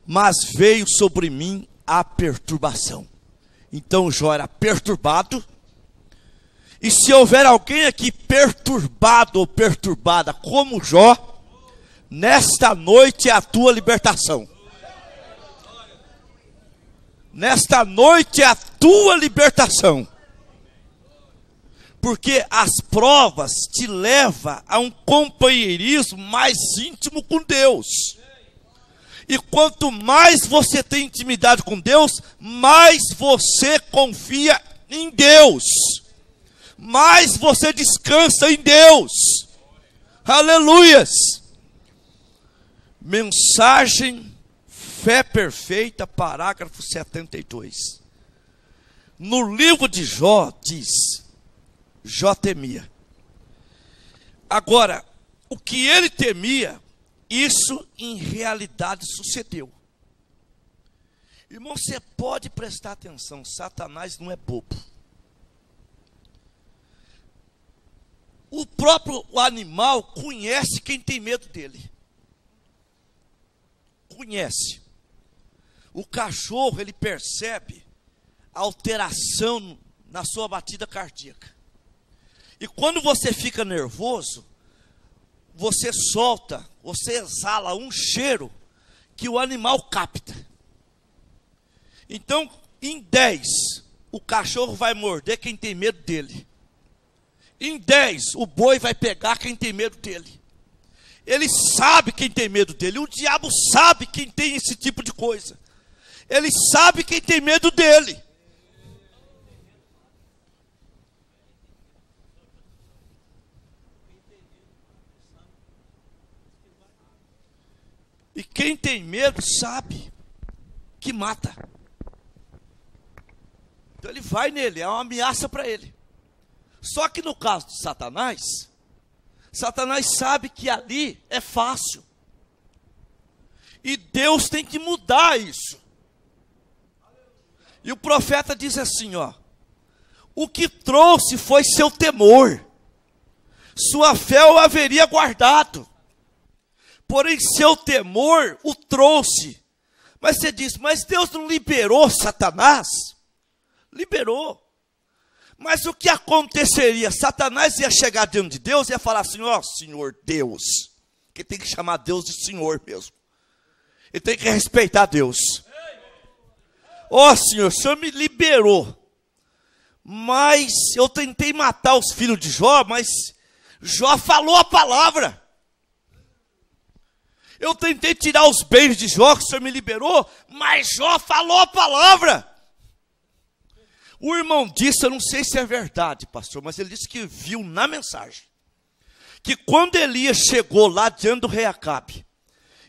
mas veio sobre mim a perturbação. Então Jó era perturbado. E se houver alguém aqui perturbado ou perturbada como Jó, nesta noite é a tua libertação. Nesta noite é a tua libertação. Porque as provas te levam a um companheirismo mais íntimo com Deus. E quanto mais você tem intimidade com Deus, mais você confia em Deus. Mais você descansa em Deus. Aleluias. Mensagem Fé Perfeita, parágrafo 72. No livro de Jó diz: Jó temia. Agora, o que ele temia, isso em realidade sucedeu. Irmão, você pode prestar atenção, Satanás não é bobo. O próprio animal conhece quem tem medo dele. Conhece. O cachorro, ele percebe a alteração na sua batida cardíaca. E quando você fica nervoso, você solta, você exala um cheiro que o animal capta. Então, em 10, o cachorro vai morder quem tem medo dele. Em 10, o boi vai pegar quem tem medo dele. Ele sabe quem tem medo dele. O diabo sabe quem tem esse tipo de coisa. Ele sabe quem tem medo dele. E quem tem medo sabe que mata. Então ele vai nele, é uma ameaça para ele. Só que no caso de Satanás, Satanás sabe que ali é fácil. E Deus tem que mudar isso. E o profeta diz assim, ó: o que trouxe foi seu temor. Sua fé o haveria guardado. Porém, seu temor o trouxe. Mas você diz, mas Deus não liberou Satanás? Liberou. Mas o que aconteceria? Satanás ia chegar diante de Deus e ia falar assim, ó, Senhor Deus. Que tem que chamar Deus de Senhor mesmo. Ele tem que respeitar Deus. Ó Senhor, o Senhor me liberou. Mas eu tentei matar os filhos de Jó, mas Jó falou a palavra. Eu tentei tirar os bens de Jó, que o Senhor me liberou, mas Jó falou a palavra. O irmão disse, eu não sei se é verdade, pastor, mas ele disse que viu na mensagem, que quando Elias chegou lá diante do rei Acabe,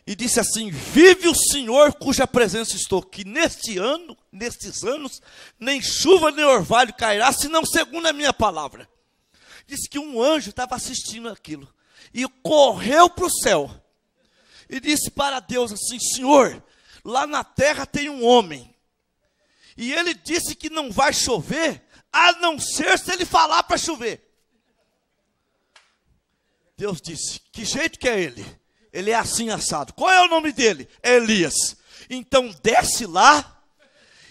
e disse assim: vive o Senhor cuja presença estou, que nestes anos, nem chuva nem orvalho cairá, senão segundo a minha palavra. Disse que um anjo estava assistindo aquilo, e correu para o céu, e disse para Deus assim: Senhor, lá na terra tem um homem, e ele disse que não vai chover, a não ser se ele falar para chover. Deus disse: que jeito que é ele? Ele é assim assado. Qual é o nome dele? É Elias. Então desce lá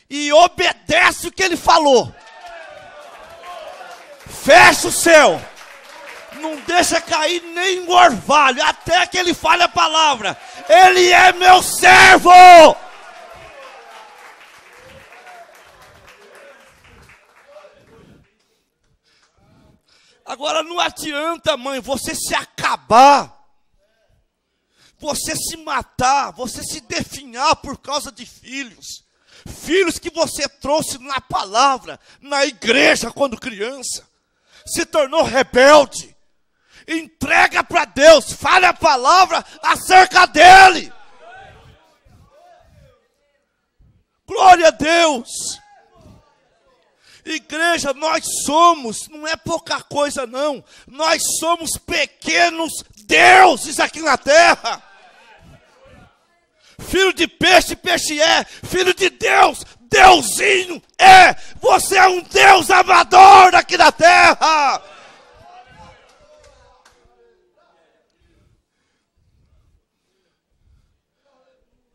e obedece o que ele falou. Fecha o céu. Não deixa cair nem um orvalho, até que ele fale a palavra. Ele é meu servo. Agora não adianta, mãe, você se acabar, você se matar, você se definhar por causa de filhos. Filhos que você trouxe na palavra, na igreja quando criança. Se tornou rebelde. Entrega para Deus, fale a palavra acerca dele. Glória a Deus. Igreja, nós somos, não é pouca coisa não, nós somos pequenos deuses aqui na terra. Filho de peixe, peixe é. Filho de Deus, Deusinho é. Você é um Deus amador aqui na terra.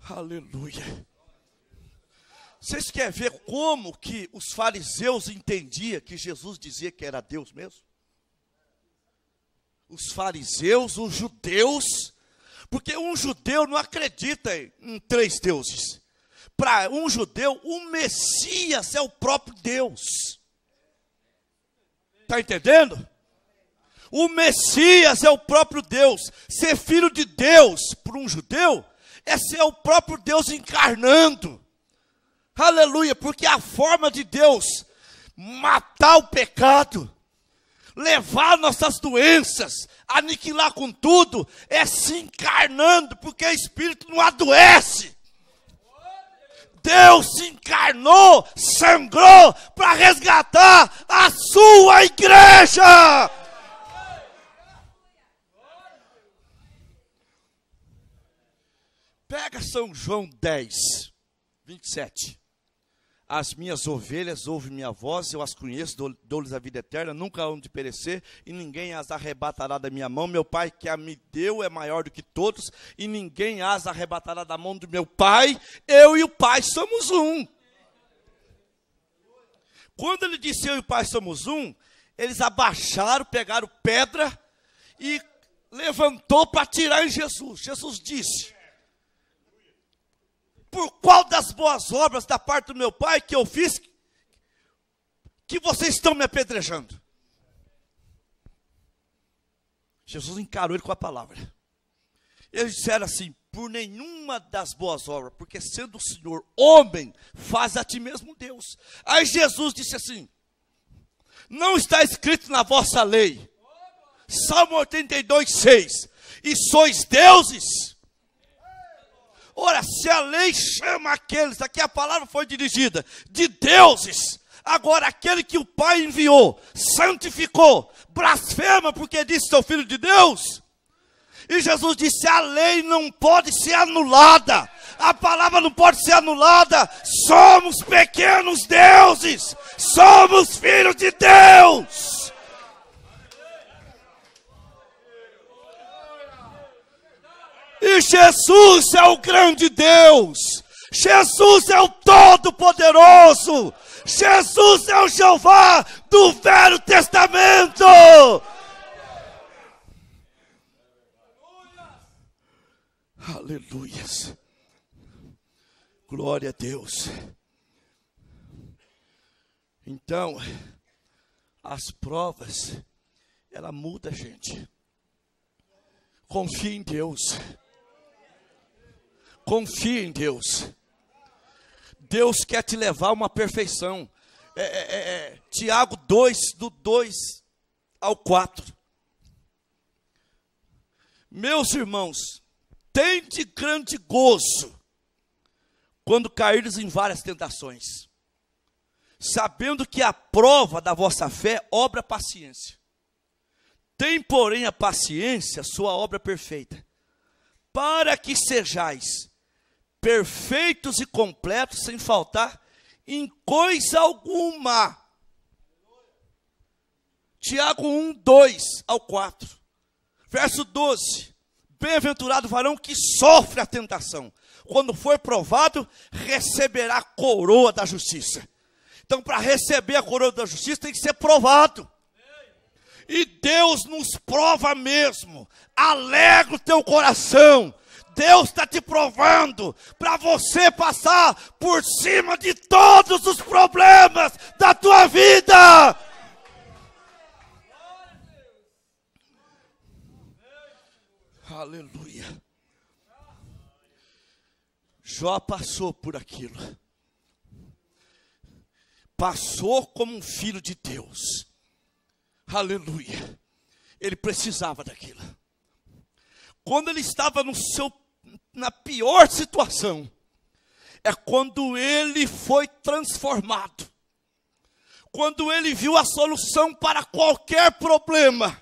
Aleluia. Vocês querem ver como que os fariseus entendiam que Jesus dizia que era Deus mesmo? Os fariseus, os judeus, porque um judeu não acredita em 3 deuses. Para um judeu, o Messias é o próprio Deus. Está entendendo? O Messias é o próprio Deus. Ser filho de Deus, para um judeu, é ser o próprio Deus encarnando. Aleluia, porque a forma de Deus matar o pecado, levar nossas doenças, aniquilar com tudo, é se encarnando, porque o Espírito não adoece. Deus se encarnou, sangrou para resgatar a sua igreja. Pega São João 10, 27. As minhas ovelhas ouvem minha voz, eu as conheço, dou-lhes a vida eterna, nunca hão de perecer, e ninguém as arrebatará da minha mão. Meu Pai que a me deu é maior do que todos, e ninguém as arrebatará da mão do meu Pai. Eu e o Pai somos um. Quando ele disse eu e o Pai somos um, eles abaixaram, pegaram pedra e levantou para atirar em Jesus. Jesus disse: por qual das boas obras da parte do meu Pai que eu fiz, que vocês estão me apedrejando? Jesus encarou ele com a palavra. Eles disseram assim: por nenhuma das boas obras, porque sendo o Senhor homem, faz a ti mesmo Deus. Aí Jesus disse assim: não está escrito na vossa lei, Salmo 82, 6, e sois deuses? Ora, se a lei chama aqueles, aqui a palavra foi dirigida, de deuses, agora aquele que o Pai enviou, santificou, blasfema porque disse seu filho de Deus. E Jesus disse: a lei não pode ser anulada, a palavra não pode ser anulada, somos pequenos deuses, somos filhos de Deus. E Jesus é o grande Deus, Jesus é o Todo-Poderoso, Jesus é o Jeová do Velho Testamento. Aleluias, glória a Deus. Então, as provas, ela muda a gente. Confie em Deus. Confie em Deus. Deus quer te levar a uma perfeição. Tiago 2, do 2 ao 4. Meus irmãos, tende grande gozo quando caíres em várias tentações, sabendo que a prova da vossa fé obra paciência. Tem, porém, a paciência sua obra perfeita, para que sejais perfeitos e completos, sem faltar em coisa alguma. Tiago 1, 2 ao 4. Verso 12. Bem-aventurado o varão que sofre a tentação. Quando for provado, receberá a coroa da justiça. Então, para receber a coroa da justiça, tem que ser provado. E Deus nos prova mesmo. Alegra o teu coração. Deus está te provando para você passar por cima de todos os problemas da tua vida. Aleluia. Jó passou por aquilo. Passou como um filho de Deus. Aleluia. Ele precisava daquilo. Quando ele estava na pior situação, é quando ele foi transformado. Quando ele viu a solução para qualquer problema.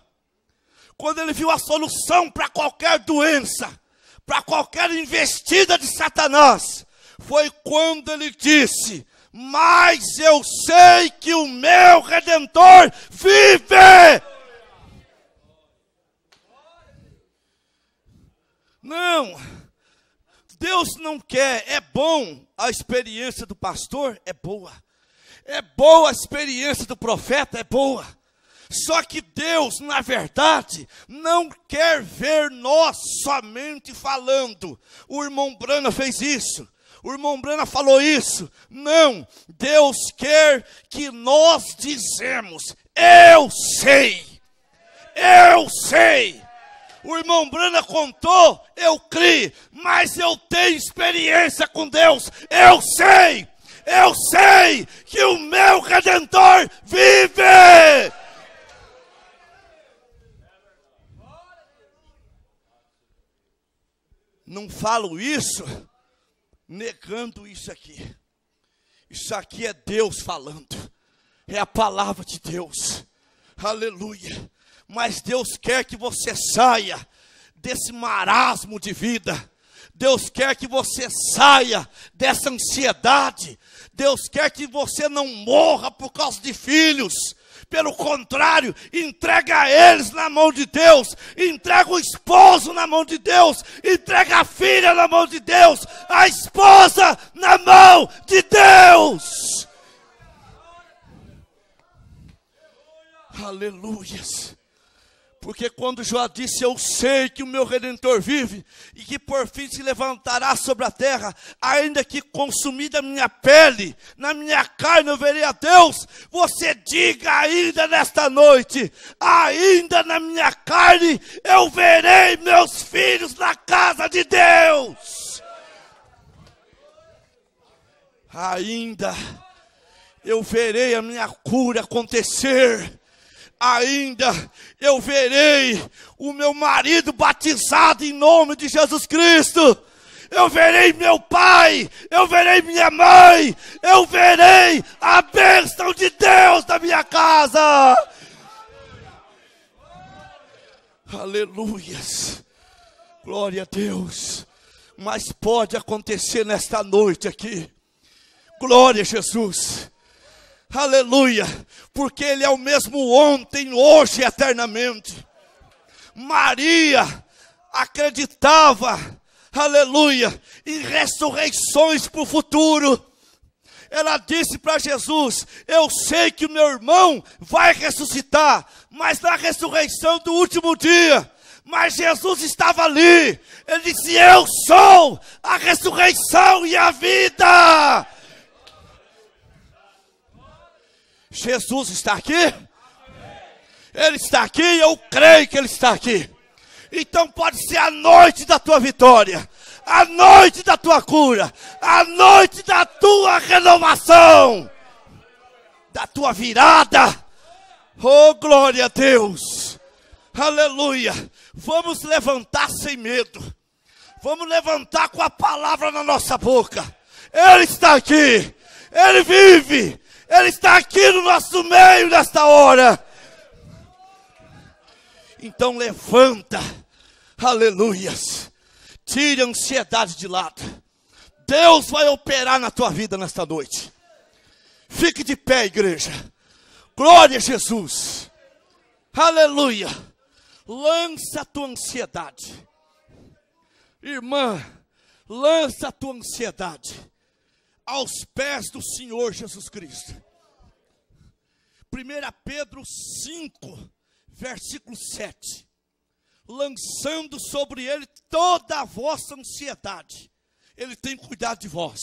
Quando ele viu a solução para qualquer doença, para qualquer investida de Satanás, foi quando ele disse: mas eu sei que o meu Redentor vive. Não, Deus não quer, é bom a experiência do pastor, é boa a experiência do profeta, é boa. Só que Deus, na verdade, não quer ver nós somente falando. O irmão Brana fez isso. O irmão Brana falou isso. Não, Deus quer que nós dizemos: eu sei. Eu sei. O irmão Brana contou, eu criei, mas eu tenho experiência com Deus. Eu sei que o meu Redentor vive. Não falo isso negando isso aqui. Isso aqui é Deus falando. É a palavra de Deus. Aleluia. Mas Deus quer que você saia desse marasmo de vida. Deus quer que você saia dessa ansiedade. Deus quer que você não morra por causa de filhos. Pelo contrário, entrega eles na mão de Deus. Entrega o esposo na mão de Deus. Entrega a filha na mão de Deus. A esposa na mão de Deus. Aleluias. Porque quando Jó disse: eu sei que o meu Redentor vive, e que por fim se levantará sobre a terra, ainda que consumida a minha pele, na minha carne eu verei a Deus. Você diga ainda nesta noite: ainda na minha carne eu verei meus filhos na casa de Deus. Ainda eu verei a minha cura acontecer. Ainda eu verei o meu marido batizado em nome de Jesus Cristo. Eu verei meu pai, eu verei minha mãe, eu verei a bênção de Deus na minha casa. Aleluias, glória a Deus. Mas pode acontecer nesta noite aqui. Glória a Jesus. Aleluia, porque Ele é o mesmo ontem, hoje e eternamente. Maria acreditava, aleluia, em ressurreições para o futuro. Ela disse para Jesus: eu sei que o meu irmão vai ressuscitar, mas na ressurreição do último dia. Mas Jesus estava ali. Ele disse: eu sou a ressurreição e a vida. Jesus está aqui? Ele está aqui e eu creio que Ele está aqui. Então pode ser a noite da tua vitória, a noite da tua cura, a noite da tua renovação, da tua virada. Oh, glória a Deus. Aleluia. Vamos levantar sem medo. Vamos levantar com a palavra na nossa boca. Ele está aqui. Ele vive. Ele está aqui no nosso meio nesta hora. Então levanta. Aleluias. Tire a ansiedade de lado. Deus vai operar na tua vida nesta noite. Fique de pé, igreja. Glória a Jesus. Aleluia. Lança a tua ansiedade. Irmã, lança a tua ansiedade aos pés do Senhor Jesus Cristo. 1 Pedro 5, versículo 7. Lançando sobre ele toda a vossa ansiedade. Ele tem cuidado de vós.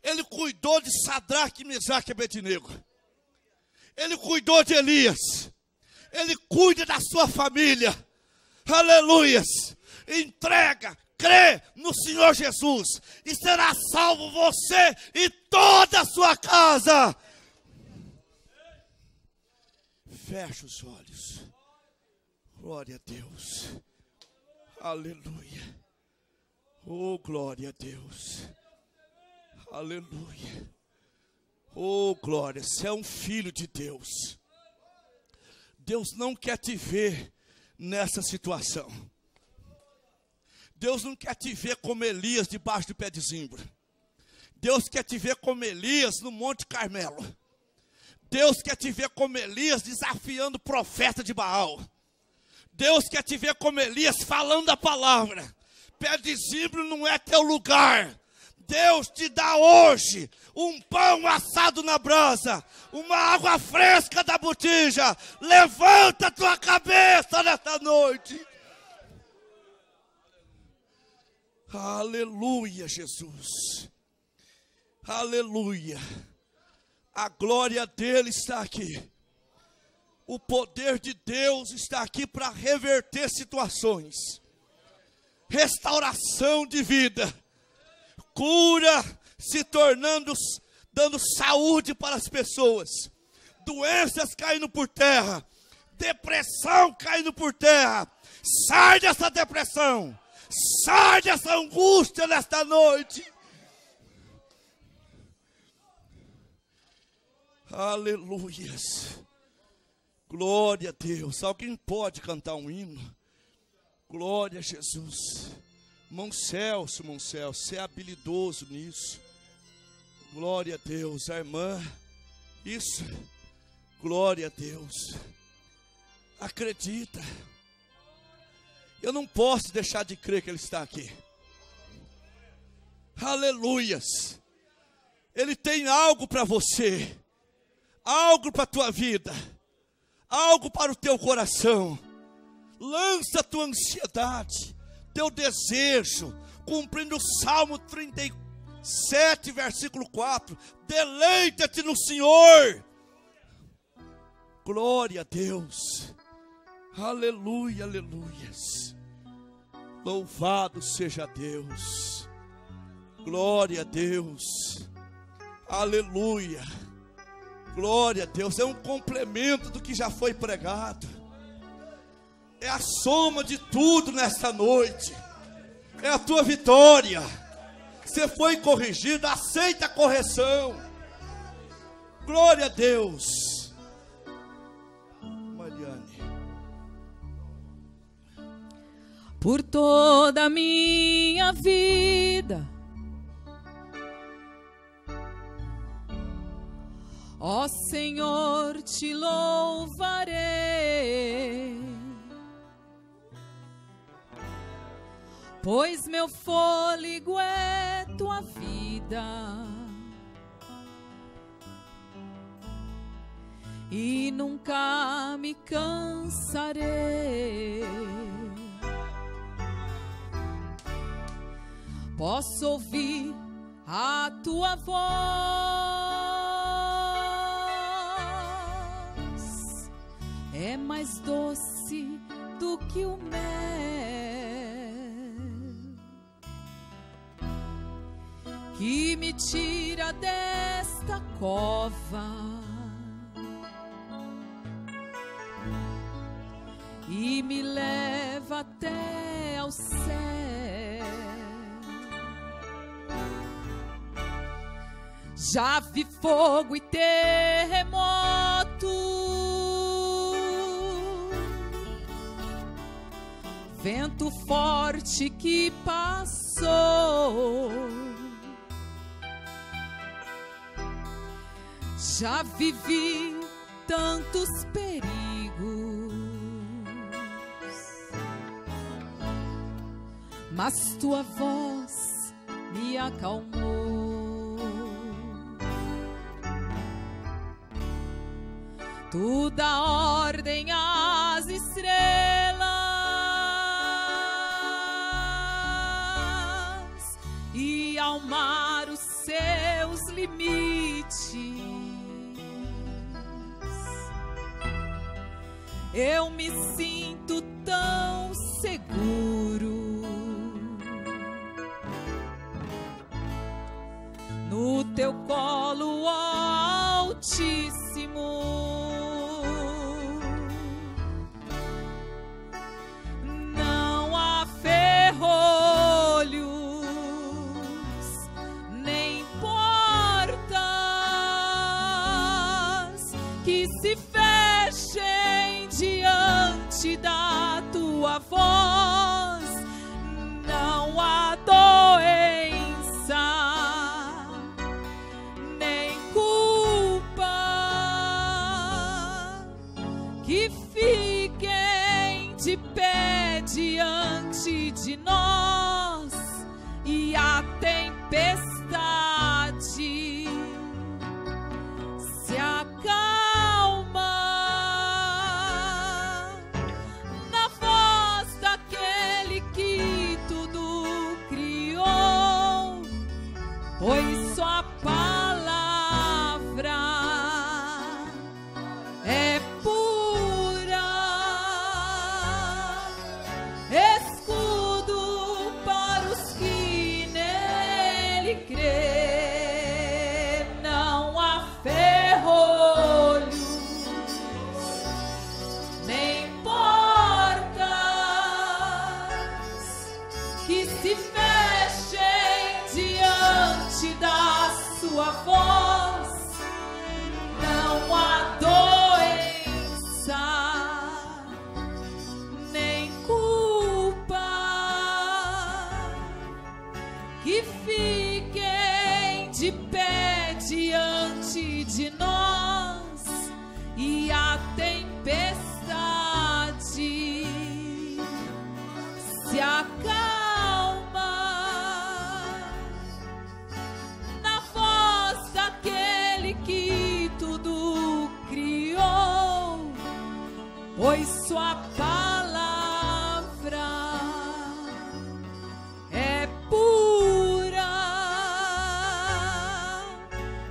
Ele cuidou de Sadraque, Mesaque e Abednego. Ele cuidou de Elias. Ele cuida da sua família. Aleluias. Entrega, crê no Senhor Jesus e será salvo você e toda a sua casa. Feche os olhos. Glória a Deus. Aleluia. Oh, glória a Deus. Aleluia. Oh, glória. Você é um filho de Deus. Deus não quer te ver nessa situação. Deus não quer te ver como Elias debaixo do pé de zimbro. Deus quer te ver como Elias no Monte Carmelo. Deus quer te ver como Elias desafiando o profeta de Baal. Deus quer te ver como Elias falando a palavra. Pé de zimbro não é teu lugar. Deus te dá hoje um pão assado na brasa, uma água fresca da botija. Levanta a tua cabeça nesta noite. Aleluia, Jesus. Aleluia. A glória dele está aqui. O poder de Deus está aqui para reverter situações. Restauração de vida. Cura se tornando, dando saúde para as pessoas. Doenças caindo por terra. Depressão caindo por terra. Sai dessa depressão. Sai dessa angústia nesta noite. Aleluias. Glória a Deus. Alguém pode cantar um hino? Glória a Jesus. Moncelso, você é habilidoso nisso. Glória a Deus. A irmã, isso. Glória a Deus. Acredita. Eu não posso deixar de crer que Ele está aqui. Aleluias. Ele tem algo para você. Algo para a tua vida. Algo para o teu coração. Lança a tua ansiedade, teu desejo, cumprindo o Salmo 37, versículo 4. Deleita-te no Senhor. Glória a Deus. Aleluia, aleluias. Louvado seja Deus. Glória a Deus. Aleluia. Glória a Deus. É um complemento do que já foi pregado. É a soma de tudo nesta noite. É a tua vitória. Você foi corrigido, aceita a correção. Glória a Deus. Mariane. Por toda a minha vida, ó Senhor, te louvarei, pois meu fôlego é tua vida, e nunca me cansarei. Posso ouvir a tua voz, é mais doce do que o mel, que me tira desta cova e me leva até ao céu. Já vi fogo e terremoto, vento forte que passou. Já vivi tantos perigos, mas tua voz me acalmou. Tu dá ordem às estrelas e ao mar os seus limites. Eu me sinto tão seguro no teu colo, ó Altíssimo. Não há ferrolhos nem portas que se fechem diante da tua voz. Não há doença nem culpa que fiquem de pé diante de nós. E a tempestade se acalma na voz daquele que tudo criou, pois sua palavra é pura, escudo para os que nele crê. Não há ferrolhos nem portas que se fechem diante da sua voz. Não há doença nem culpa que fiquem de pé diante de nós. E a tempestade se acalma na voz daquele que tudo criou, pois sua palavra é pura,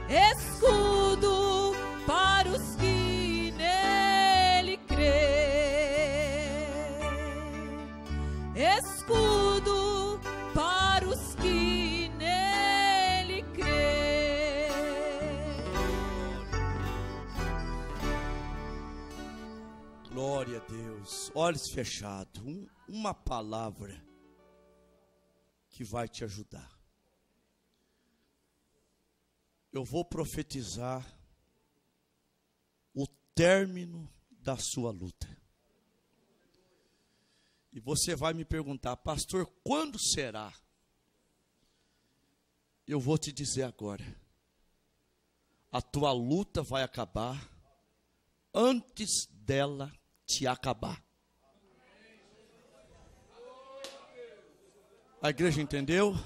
escudo para os que nele crê, escudo para os que nele crê. Glória a Deus. Olhos fechados. Uma palavra que vai te ajudar. Eu vou profetizar o término da sua luta. E você vai me perguntar, pastor, quando será? Eu vou te dizer agora. A tua luta vai acabar antes dela te acabar. A igreja entendeu?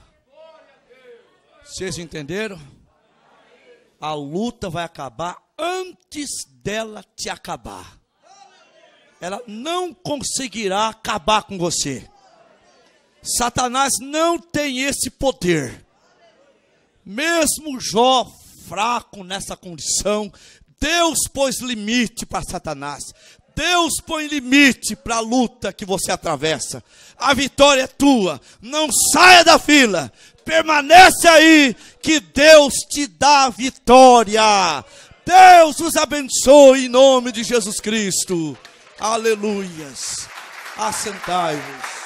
Vocês entenderam? A luta vai acabar antes dela te acabar. Ela não conseguirá acabar com você. Satanás não tem esse poder. Mesmo Jó fraco nessa condição, Deus pôs limite para Satanás. Deus põe limite para a luta que você atravessa. A vitória é tua. Não saia da fila. Permanece aí, que Deus te dá a vitória. Deus os abençoe em nome de Jesus Cristo. Aleluias. Assentai-vos.